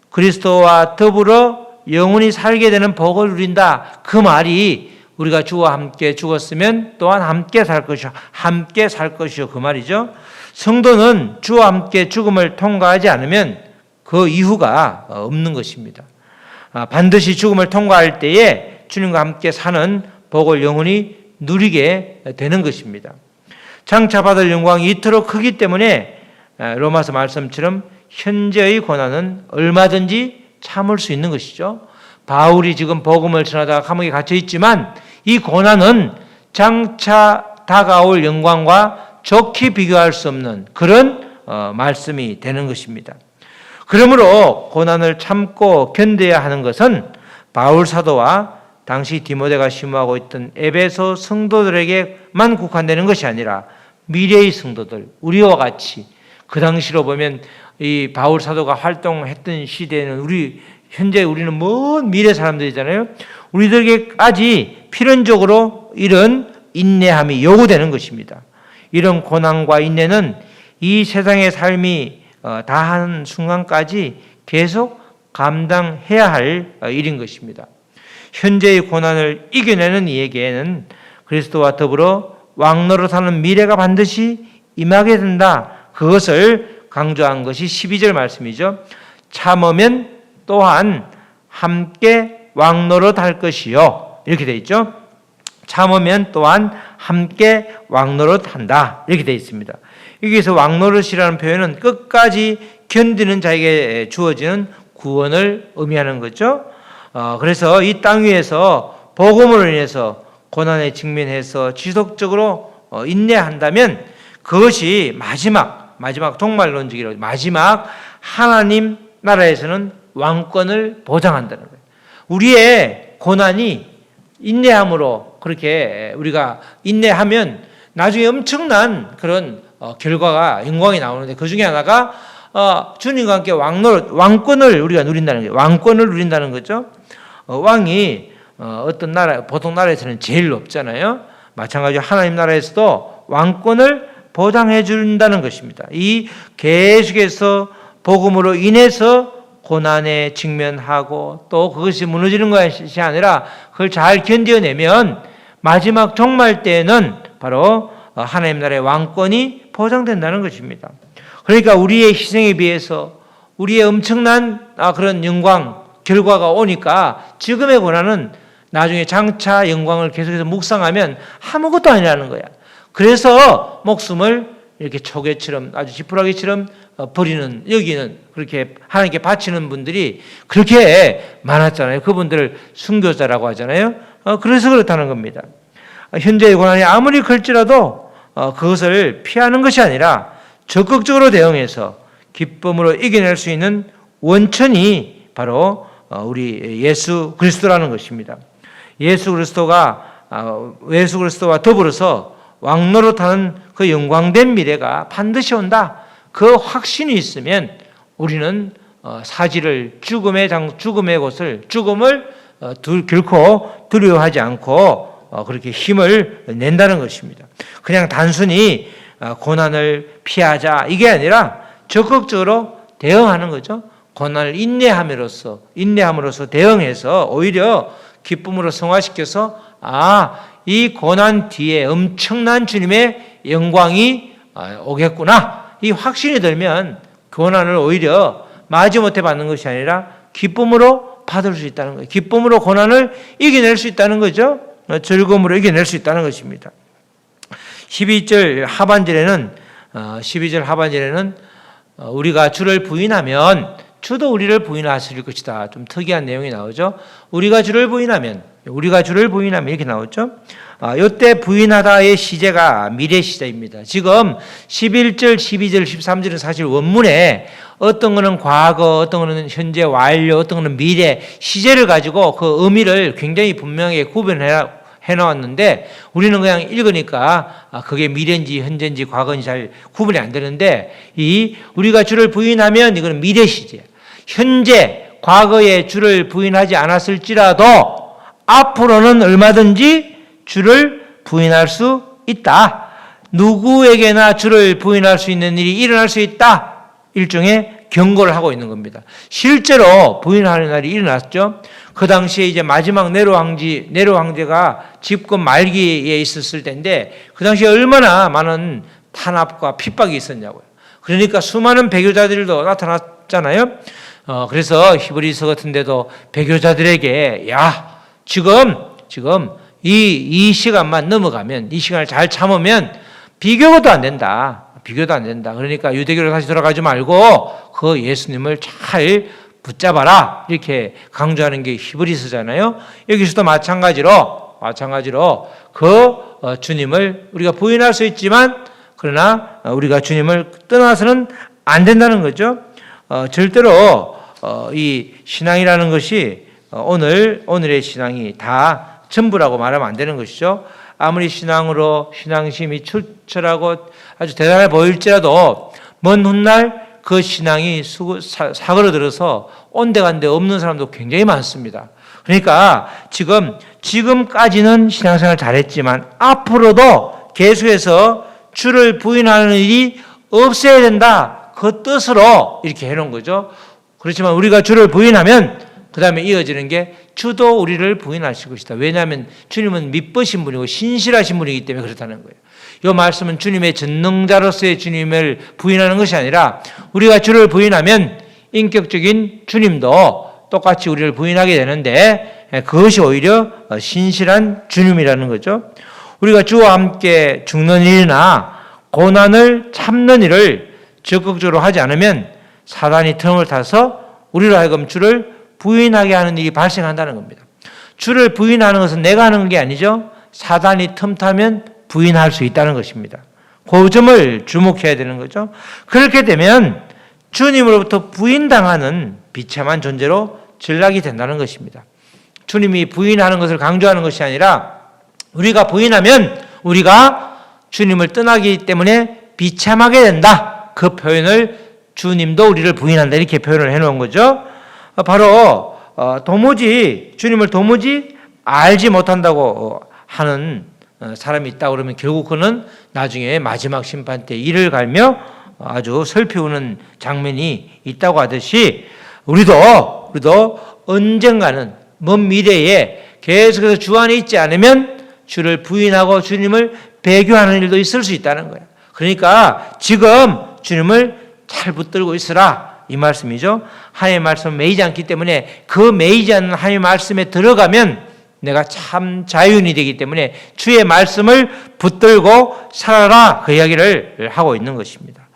그리스도와 더불어 영원히 살게 되는 복을 누린다. 그 말이 우리가 주와 함께 죽었으면 또한 함께 살 것이요 그 말이죠. 성도는 주와 함께 죽음을 통과하지 않으면 그 이후가 없는 것입니다. 반드시 죽음을 통과할 때에 주님과 함께 사는 복을 영원히 누리게 되는 것입니다. 장차 받을 영광이 이토록 크기 때문에 로마서 말씀처럼 현재의 고난은 얼마든지 참을 수 있는 것이죠. 바울이 지금 복음을 전하다가 감옥에 갇혀 있지만 이 고난은 장차 다가올 영광과 좋게 비교할 수 없는 그런 말씀이 되는 것입니다. 그러므로 고난을 참고 견뎌야 하는 것은 바울 사도와 당시 디모데가 심호하고 있던 에베소 성도들에게만 국한되는 것이 아니라 미래의 성도들, 우리와 같이 그 당시로 보면 이 바울 사도가 활동했던 시대에는 현재 우리는 먼 미래 사람들이잖아요. 우리들에게까지 필연적으로 이런 인내함이 요구되는 것입니다. 이런 고난과 인내는 이 세상의 삶이 다한 순간까지 계속 감당해야 할 일인 것입니다. 현재의 고난을 이겨내는 이에게는 그리스도와 더불어 왕노릇하는 미래가 반드시 임하게 된다. 그것을 강조한 것이 12절 말씀이죠. 참으면 또한 함께 왕노릇할 것이요. 이렇게 되어 있죠. 참으면 또한 함께 왕노릇한다. 이렇게 되어 있습니다. 여기서 왕노릇이라는 표현은 끝까지 견디는 자에게 주어지는 구원을 의미하는 거죠. 그래서 이 땅 위에서 복음으로 인해서 고난에 직면해서 지속적으로 인내한다면 그것이 마지막 종말론적이라고 마지막 하나님 나라에서는 왕권을 보장한다는 거예요. 우리의 고난이 인내함으로 그렇게 우리가 인내하면 나중에 엄청난 그런 결과가 영광이 나오는데 그 중에 하나가 주님과 함께 왕권을 우리가 누린다는 거예요. 왕권을 누린다는 거죠. 왕이 어떤 나라, 보통 나라에서는 제일 높잖아요. 마찬가지로 하나님 나라에서도 왕권을 보장해 준다는 것입니다. 이 계속해서 복음으로 인해서 고난에 직면하고 또 그것이 무너지는 것이 아니라 그걸 잘 견뎌내면 마지막 종말 때에는 바로 하나님 나라의 왕권이 보장된다는 것입니다. 그러니까 우리의 희생에 비해서 우리의 엄청난 그런 영광, 결과가 오니까 지금의 고난은 나중에 장차 영광을 계속해서 묵상하면 아무것도 아니라는 거야. 그래서 목숨을 이렇게 초계처럼 아주 지푸라기처럼 버리는, 여기는 그렇게 하나님께 바치는 분들이 그렇게 많았잖아요. 그분들을 순교자라고 하잖아요. 그래서 그렇다는 겁니다. 현재의 고난이 아무리 클지라도 그것을 피하는 것이 아니라 적극적으로 대응해서 기쁨으로 이겨낼 수 있는 원천이 바로 우리 예수 그리스도라는 것입니다. 예수 그리스도와 더불어서 왕노릇하는 그 영광된 미래가 반드시 온다. 그 확신이 있으면 우리는 사지를 죽음의 곳을 죽음을 결코 두려워하지 않고 그렇게 힘을 낸다는 것입니다. 그냥 단순히 고난을 피하자 이게 아니라 적극적으로 대응하는 거죠. 고난을 인내함으로써 대응해서 오히려 기쁨으로 승화시켜서 이 고난 뒤에 엄청난 주님의 영광이 오겠구나. 이 확신이 들면 고난을 오히려 마지못해 받는 것이 아니라 기쁨으로 받을 수 있다는 거예요. 기쁨으로 고난을 이겨낼 수 있다는 거죠. 즐거움으로 이겨낼 수 있다는 것입니다. 12절 하반절에는 우리가 주를 부인하면 주도 우리를 부인하실 것이다. 좀 특이한 내용이 나오죠. 우리가 주를 부인하면 이렇게 나오죠. 이때 부인하다의 시제가 미래 시제입니다. 지금 11절, 12절, 13절은 사실 원문에 어떤 거는 과거, 어떤 거는 현재 완료, 어떤 거는 미래 시제를 가지고 그 의미를 굉장히 분명하게 구분해 나왔는데 우리는 그냥 읽으니까 그게 미래인지 현재인지 과거인지 잘 구분이 안 되는데 우리가 주를 부인하면 이거는 미래 시제. 현재 과거에 주를 부인하지 않았을지라도 앞으로는 얼마든지 주를 부인할 수 있다. 누구에게나 주를 부인할 수 있는 일이 일어날 수 있다. 일종의 경고를 하고 있는 겁니다. 실제로 부인하는 날이 일어났죠. 그 당시에 이제 마지막 네로 황제가 집권 말기에 있었을 때인데 그 당시에 얼마나 많은 탄압과 핍박이 있었냐고요. 그러니까 수많은 배교자들도 나타났잖아요. 그래서 히브리서 같은 데도 배교자들에게 지금 이 시간만 넘어가면 이 시간을 잘 참으면 비교도 안 된다. 그러니까 유대교로 다시 돌아가지 말고 그 예수님을 잘 붙잡아라. 이렇게 강조하는 게 히브리서잖아요. 여기서도 마찬가지로 그 주님을 우리가 부인할 수 있지만 그러나 우리가 주님을 떠나서는 안 된다는 거죠. 절대로 이 신앙이라는 것이 오늘의 신앙이 다 전부라고 말하면 안 되는 것이죠. 아무리 신앙심이 출철하고 아주 대단해 보일지라도 먼 훗날 그 신앙이 사그러들어서 온데간데 없는 사람도 굉장히 많습니다. 그러니까 지금까지는 신앙생활 잘했지만 앞으로도 계속해서 주를 부인하는 일이 없어야 된다. 그 뜻으로 이렇게 해놓은 거죠. 그렇지만 우리가 주를 부인하면 그 다음에 이어지는 게 주도 우리를 부인하실 것이다. 왜냐하면 주님은 믿으신 분이고 신실하신 분이기 때문에 그렇다는 거예요. 이 말씀은 주님의 전능자로서의 주님을 부인하는 것이 아니라 우리가 주를 부인하면 인격적인 주님도 똑같이 우리를 부인하게 되는데 그것이 오히려 신실한 주님이라는 거죠. 우리가 주와 함께 죽는 일이나 고난을 참는 일을 적극적으로 하지 않으면 사단이 틈을 타서 우리로 하여금 주를 부인하게 하는 일이 발생한다는 겁니다. 주를 부인하는 것은 내가 하는 게 아니죠. 사단이 틈타면 부인할 수 있다는 것입니다. 그 점을 주목해야 되는 거죠. 그렇게 되면 주님으로부터 부인당하는 비참한 존재로 전락이 된다는 것입니다. 주님이 부인하는 것을 강조하는 것이 아니라 우리가 부인하면 우리가 주님을 떠나기 때문에 비참하게 된다. 그 표현을 주님도 우리를 부인한다 이렇게 표현을 해놓은 거죠. 바로 주님을 도무지 알지 못한다고 하는 사람이 있다 그러면 결국 그는 나중에 마지막 심판 때 이를 갈며 아주 슬피우는 장면이 있다고 하듯이 우리도 언젠가는 먼 미래에 계속해서 주 안에 있지 않으면 주를 부인하고 주님을 배교하는 일도 있을 수 있다는 거예요. 그러니까 지금 주님을 잘 붙들고 있으라 이 말씀이죠. 하나님의 말씀은 매이지 않기 때문에 그 매이지 않는 하나님의 말씀에 들어가면 내가 참 자유인이 되기 때문에 주의 말씀을 붙들고 살아라 그 이야기를 하고 있는 것입니다.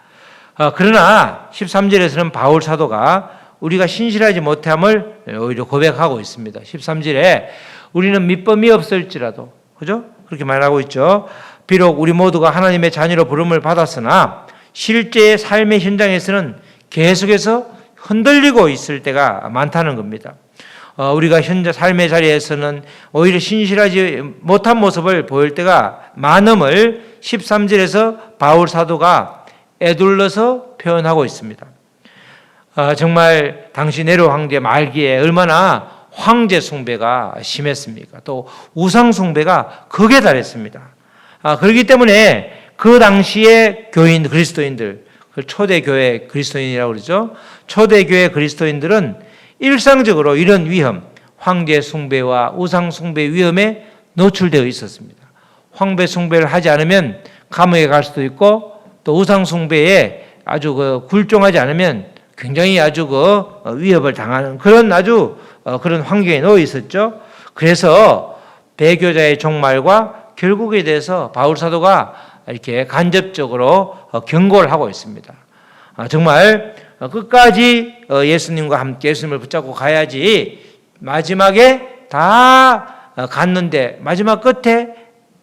그러나 13절에서는 바울 사도가 우리가 신실하지 못함을 오히려 고백하고 있습니다. 13절에 우리는 믿음이 없을지라도 그죠? 그렇게 말하고 있죠. 비록 우리 모두가 하나님의 자녀로 부름을 받았으나 실제의 삶의 현장에서는 계속해서 흔들리고 있을 때가 많다는 겁니다. 우리가 현재 삶의 자리에서는 오히려 신실하지 못한 모습을 보일 때가 많음을 13절에서 바울 사도가 애둘러서 표현하고 있습니다. 정말 당시 네로 황제 말기에 얼마나 황제 숭배가 심했습니까? 또 우상 숭배가 극에 달했습니다. 그렇기 때문에 그 당시의 교인 그리스도인들, 초대교회 그리스도인이라고 그러죠. 초대교회 그리스도인들은 일상적으로 이런 위험, 황제 숭배와 우상 숭배 위험에 노출되어 있었습니다. 황제 숭배를 하지 않으면 감옥에 갈 수도 있고 또 우상 숭배에 아주 굴종하지 않으면 굉장히 아주 위협을 당하는 그런 그런 환경에 놓여 있었죠. 그래서 배교자의 종말과 결국에 대해서 바울 사도가 이렇게 간접적으로 경고를 하고 있습니다. 정말 끝까지 예수님과 함께 예수님을 붙잡고 가야지 마지막에 다 갔는데 마지막 끝에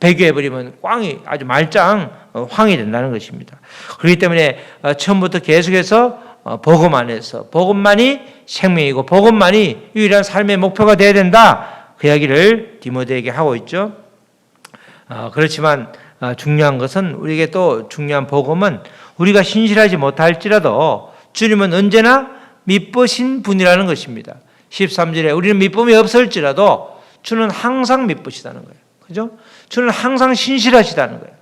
배교해버리면 꽝이 아주 말짱 황이 된다는 것입니다. 그렇기 때문에 처음부터 계속해서 복음 안에서 복음만이 생명이고 복음만이 유일한 삶의 목표가 되어야 된다. 그 이야기를 디모데에게 하고 있죠. 그렇지만 중요한 것은 우리에게 또 중요한 복음은 우리가 신실하지 못할지라도 주님은 언제나 믿으신 분이라는 것입니다. 13절에 우리는 믿음이 없을지라도 주는 항상 믿으시다는 거예요. 그죠? 주는 항상 신실하시다는 거예요.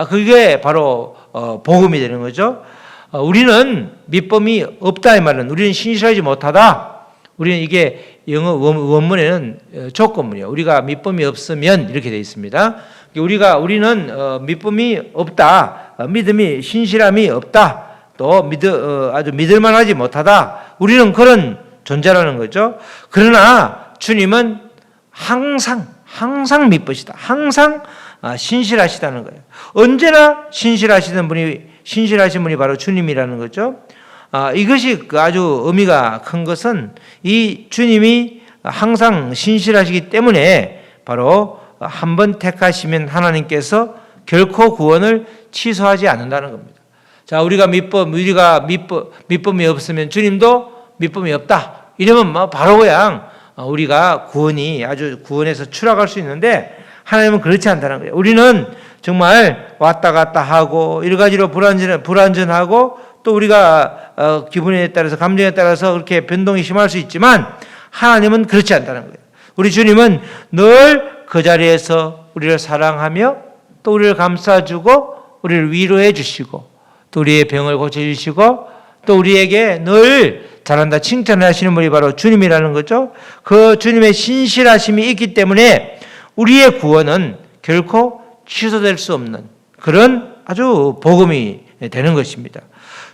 그게 바로 복음이 되는 거죠. 우리는 믿음이 없다 이 말은 우리는 신실하지 못하다. 우리는 이게 영어 원문에는 조건문이에요. 우리가 믿음이 없으면 이렇게 되어 있습니다. 우리는 믿음이 없다. 믿음이 신실함이 없다. 또 아주 믿을만하지 못하다. 우리는 그런 존재라는 거죠. 그러나 주님은 항상 믿으시다. 항상 신실하시다는 거예요. 언제나 신실하신 분이 바로 주님이라는 거죠. 이것이 아주 의미가 큰 것은 이 주님이 항상 신실하시기 때문에 바로 한번 택하시면 하나님께서 결코 구원을 취소하지 않는다는 겁니다. 자, 우리가 믿음이 없으면 주님도 믿음이 없다. 이러면 바로 그냥 우리가 구원에서 추락할 수 있는데 하나님은 그렇지 않다는 거예요. 우리는 정말 왔다 갔다 하고 여러 가지로 불완전하고 또 우리가 기분에 따라서 감정에 따라서 그렇게 변동이 심할 수 있지만 하나님은 그렇지 않다는 거예요. 우리 주님은 늘 그 자리에서 우리를 사랑하며 또 우리를 감싸주고 우리를 위로해 주시고 또 우리의 병을 고쳐주시고 또 우리에게 늘 잘한다 칭찬을 하시는 분이 바로 주님이라는 거죠. 그 주님의 신실하심이 있기 때문에 우리의 구원은 결코 취소될 수 없는 그런 아주 복음이 되는 것입니다.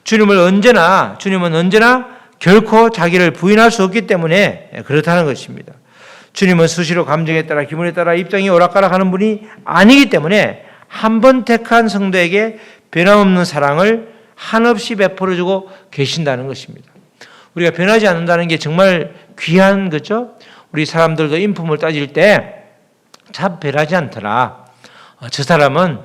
주님은 언제나 결코 자기를 부인할 수 없기 때문에 그렇다는 것입니다. 주님은 수시로 감정에 따라 기분에 따라 입장이 오락가락하는 분이 아니기 때문에 한 번 택한 성도에게 변함없는 사랑을 한없이 베풀어주고 계신다는 것입니다. 우리가 변하지 않는다는 게 정말 귀한 거죠. 우리 사람들도 인품을 따질 때 참 변하지 않더라. 저 사람은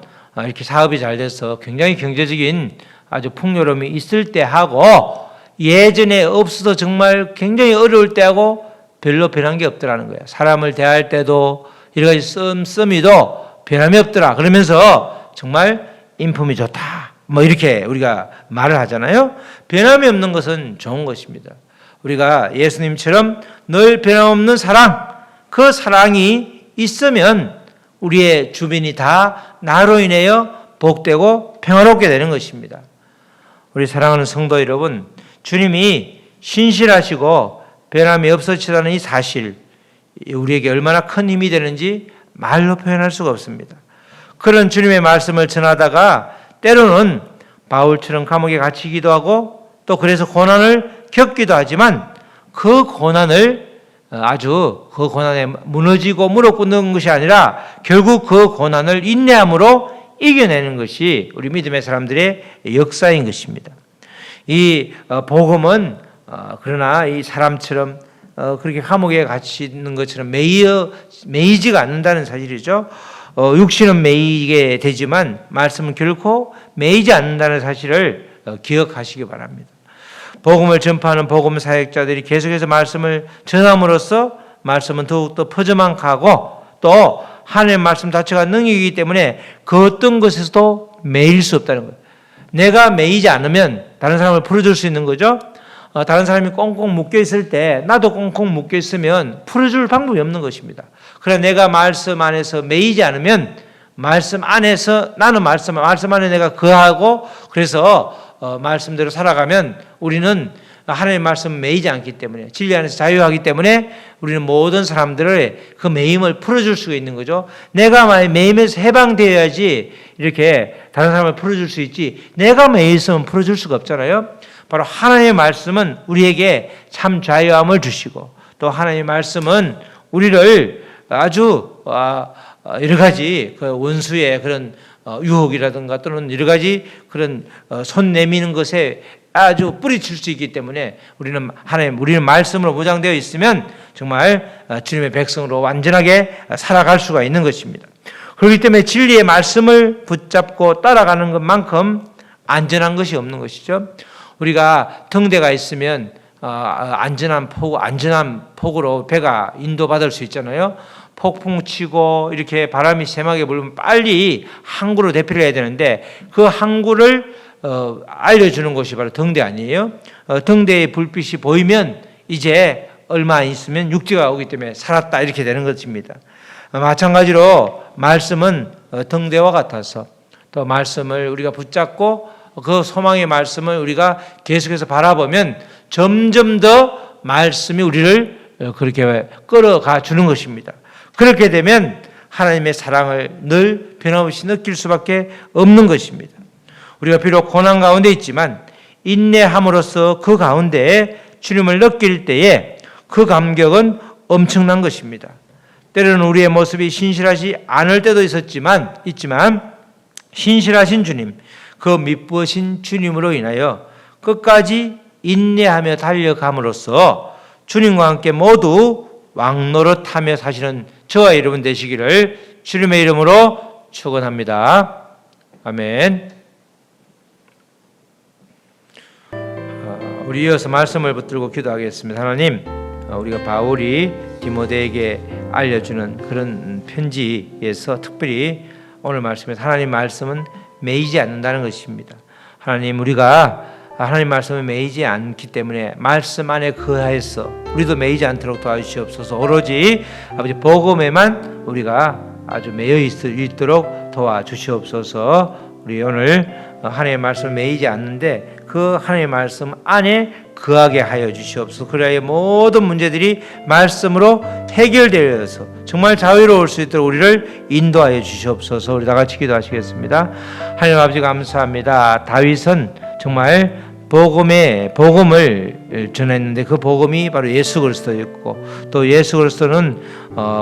이렇게 사업이 잘 돼서 굉장히 경제적인 아주 풍요로움이 있을 때 하고 예전에 없어도 정말 굉장히 어려울 때 하고 별로 변한 게 없더라는 거예요. 사람을 대할 때도 여러 가지 씀씀이도 변함이 없더라. 그러면서 정말 인품이 좋다. 뭐 이렇게 우리가 말을 하잖아요. 변함이 없는 것은 좋은 것입니다. 우리가 예수님처럼 늘 변함없는 사랑, 그 사랑이 있으면 우리의 주변이 다 나로 인하여 복되고 평화롭게 되는 것입니다. 우리 사랑하는 성도 여러분, 주님이 신실하시고 변함이 없으시다는 이 사실, 우리에게 얼마나 큰 힘이 되는지 말로 표현할 수가 없습니다. 그런 주님의 말씀을 전하다가 때로는 바울처럼 감옥에 갇히기도 하고 또 그래서 고난을 겪기도 하지만 그 고난을 그 고난에 무너지고 무릎 꿇는 것이 아니라 결국 그 고난을 인내함으로 이겨내는 것이 우리 믿음의 사람들의 역사인 것입니다. 이 복음은 그러나 이 사람처럼 그렇게 감옥에 갇히는 것처럼 매이지가 않는다는 사실이죠. 육신은 매이게 되지만 말씀은 결코 매이지 않는다는 사실을 기억하시기 바랍니다. 복음을 전파하는 복음 사역자들이 계속해서 말씀을 전함으로써 말씀은 더욱더 퍼져만 가고 또 하나님의 말씀 자체가 능력이기 때문에 그 어떤 것에서도 매일 수 없다는 거예요. 내가 매이지 않으면 다른 사람을 풀어줄 수 있는 거죠. 다른 사람이 꽁꽁 묶여 있을 때 나도 꽁꽁 묶여 있으면 풀어줄 방법이 없는 것입니다. 그러나 내가 말씀 안에서 매이지 않으면 말씀 안에서 나는 말씀 안에 내가 거하고 그래서 말씀대로 살아가면 우리는 하나님의 말씀 매이지 않기 때문에 진리 안에서 자유하기 때문에 우리는 모든 사람들의 그 매임을 풀어줄 수가 있는 거죠. 내가 매임에서 해방되어야지 이렇게 다른 사람을 풀어줄 수 있지 내가 매여 있으면 풀어줄 수가 없잖아요. 바로 하나님의 말씀은 우리에게 참 자유함을 주시고 또 하나님의 말씀은 우리를 아주 여러 가지 그 원수의 그런 유혹이라든가 또는 여러 가지 그런 손 내미는 것에 아주 뿌리칠 수 있기 때문에 우리는 말씀으로 무장되어 있으면 정말 주님의 백성으로 완전하게 살아갈 수가 있는 것입니다. 그렇기 때문에 진리의 말씀을 붙잡고 따라가는 것만큼 안전한 것이 없는 것이죠. 우리가 등대가 있으면 안전한 폭으로 배가 인도받을 수 있잖아요. 폭풍 치고 이렇게 바람이 심하게 불면 빨리 항구로 대피를 해야 되는데 그 항구를 알려주는 것이 바로 등대 아니에요? 등대의 불빛이 보이면 이제 얼마 안 있으면 육지가 오기 때문에 살았다 이렇게 되는 것입니다. 마찬가지로 말씀은 등대와 같아서 또 말씀을 우리가 붙잡고 그 소망의 말씀을 우리가 계속해서 바라보면 점점 더 말씀이 우리를 그렇게 끌어가 주는 것입니다. 그렇게 되면 하나님의 사랑을 늘 변함없이 느낄 수밖에 없는 것입니다. 우리가 비록 고난 가운데 있지만 인내함으로써 그 가운데에 주님을 느낄 때에 그 감격은 엄청난 것입니다. 때로는 우리의 모습이 신실하지 않을 때도 있지만 신실하신 주님, 그 미쁘신 주님으로 인하여 끝까지 인내하며 달려감으로써 주님과 함께 모두 왕노릇하며 사시는 저와 여러분 되시기를 주님의 이름으로 축원합니다. 아멘. 우리 이어서 말씀을 붙들고 기도하겠습니다. 하나님, 우리가 바울이 디모데에게 알려주는 그런 편지에서 특별히 오늘 말씀에서 하나님 말씀은 매이지 않는다는 것입니다. 하나님, 우리가 하나님 말씀에 매이지 않기 때문에 말씀 안에 거하여서 우리도 매이지 않도록 도와주시옵소서. 오로지 아버지 복음에만 우리가 아주 매여 있도록 도와주시옵소서. 우리 오늘 하나님의 말씀을 매이지 않는데 그 하나님의 말씀 안에 거하게 하여 주시옵소서. 그래야 모든 문제들이 말씀으로 해결되어서 정말 자유로울 수 있도록 우리를 인도하여 주시옵소서. 우리 다 같이 기도하시겠습니다. 하나님 아버지 감사합니다. 다윗은 정말 복음을 전했는데 그 복음이 바로 예수 그리스도였고, 또 예수 그리스도는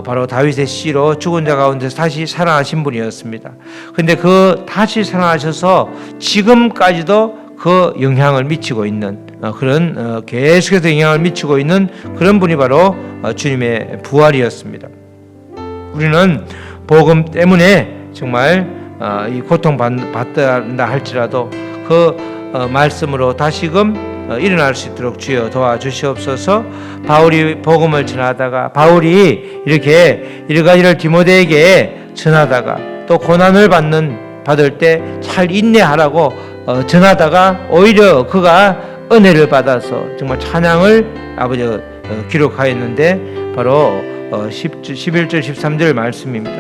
바로 다윗의 씨로 죽은 자 가운데서 다시 살아나신 분이었습니다. 근데 그 다시 살아나셔서 지금까지도 그 영향을 미치고 있는 그런 계속해서 영향을 미치고 있는 그런 분이 바로 주님의 부활이었습니다. 우리는 복음 때문에 정말 이 고통받다 할지라도 그 말씀으로 다시금 일어날 수 있도록 주여 도와주시옵소서. 바울이 복음을 전하다가, 바울이 이렇게 여러 가지를 디모데에게 전하다가 또 고난을 받을 때 잘 인내하라고 전하다가 오히려 그가 은혜를 받아서 정말 찬양을 아버지가 기록하였는데 바로 11절 13절 말씀입니다.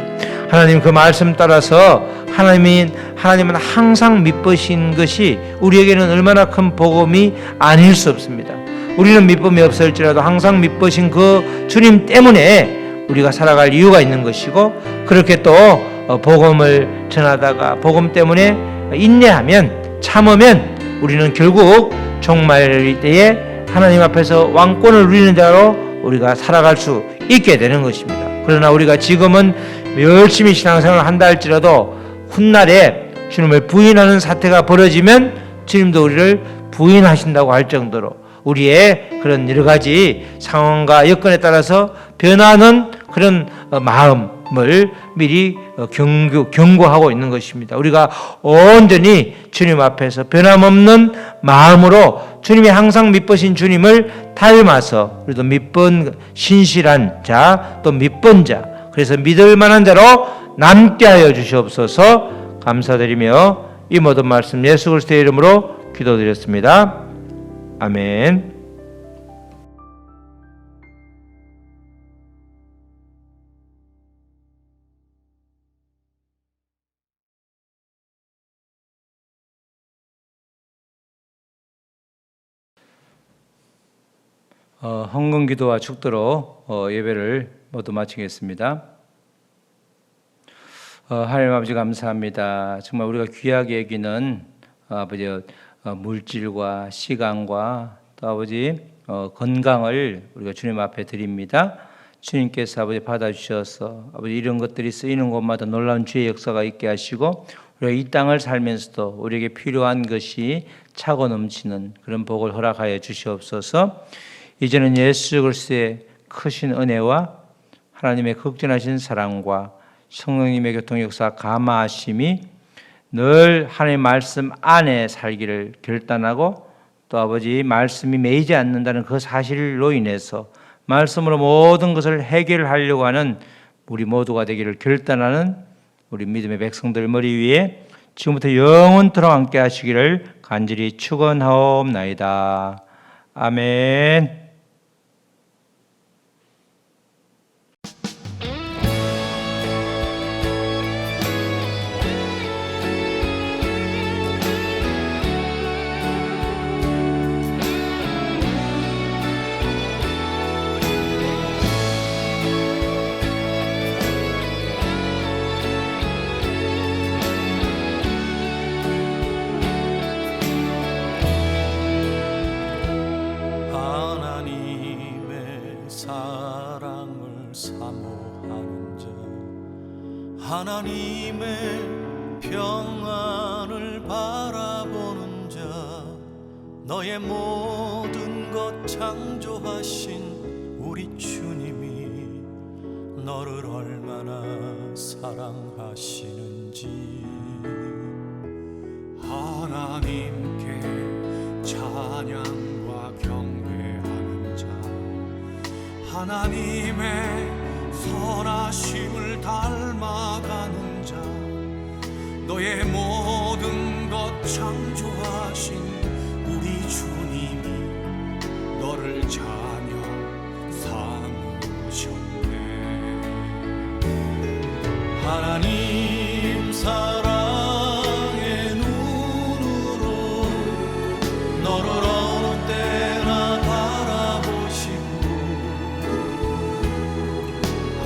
하나님 그 말씀 따라서 하나님은 항상 미쁘신 것이 우리에게는 얼마나 큰 복음이 아닐 수 없습니다. 우리는 미쁨이 없을지라도 항상 미쁘신 그 주님 때문에 우리가 살아갈 이유가 있는 것이고, 그렇게 또 복음을 전하다가 복음 때문에 인내하면, 참으면 우리는 결국 종말 때에 하나님 앞에서 왕권을 누리는 자로 우리가 살아갈 수 있게 되는 것입니다. 그러나 우리가 지금은 열심히 신앙생활을 한다 할지라도 훗날에 주님을 부인하는 사태가 벌어지면 주님도 우리를 부인하신다고 할 정도로 우리의 그런 여러 가지 상황과 여건에 따라서 변하는 그런 마음을 미리 경고하고 있는 것입니다. 우리가 온전히 주님 앞에서 변함없는 마음으로 주님이 항상 미쁘신 주님을 닮아서 우리도 미쁜 신실한 자, 또 미쁜 자, 그래서 믿을 만한 자로 남게 하여 주시옵소서. 감사드리며 이 모든 말씀 예수 그리스도의 이름으로 기도드렸습니다. 아멘. 헌금기도와 축도로 예배를 모두 마치겠습니다. 하나님 아버지 감사합니다. 정말 우리가 귀하게 여기는 아버지 물질과 시간과 또 아버지 건강을 우리가 주님 앞에 드립니다. 주님께서 아버지 받아주셔서 아버지 이런 것들이 쓰이는 곳마다 놀라운 주의 역사가 있게 하시고, 우리가 이 땅을 살면서도 우리에게 필요한 것이 차고 넘치는 그런 복을 허락하여 주시옵소서. 이제는 예수 그리스도의 크신 은혜와 하나님의 극진하신 사랑과 성령님의 교통 역사 감화하심이 늘 하나님의 말씀 안에 살기를 결단하고, 또 아버지 말씀이 매이지 않는다는 그 사실로 인해서 말씀으로 모든 것을 해결하려고 하는 우리 모두가 되기를 결단하는 우리 믿음의 백성들 머리 위에 지금부터 영원토록 함께 하시기를 간절히 축원하옵나이다. 아멘. 하나님의 평안을 바라보는 자, 너의 모든 것 창조하신 우리 주님이 너를 얼마나 사랑하시는지, 하나님께 찬양과 경배하는 자, 하나님의 선하심을 닮아가는 자, 너의 모든 것 창조하신 우리 주님이 너를 자녀 삼으셨네. 하나님 사랑의 눈으로 너를 어느 때나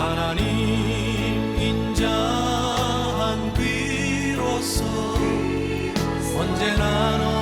하나님 인자한 귀로서 언제나 너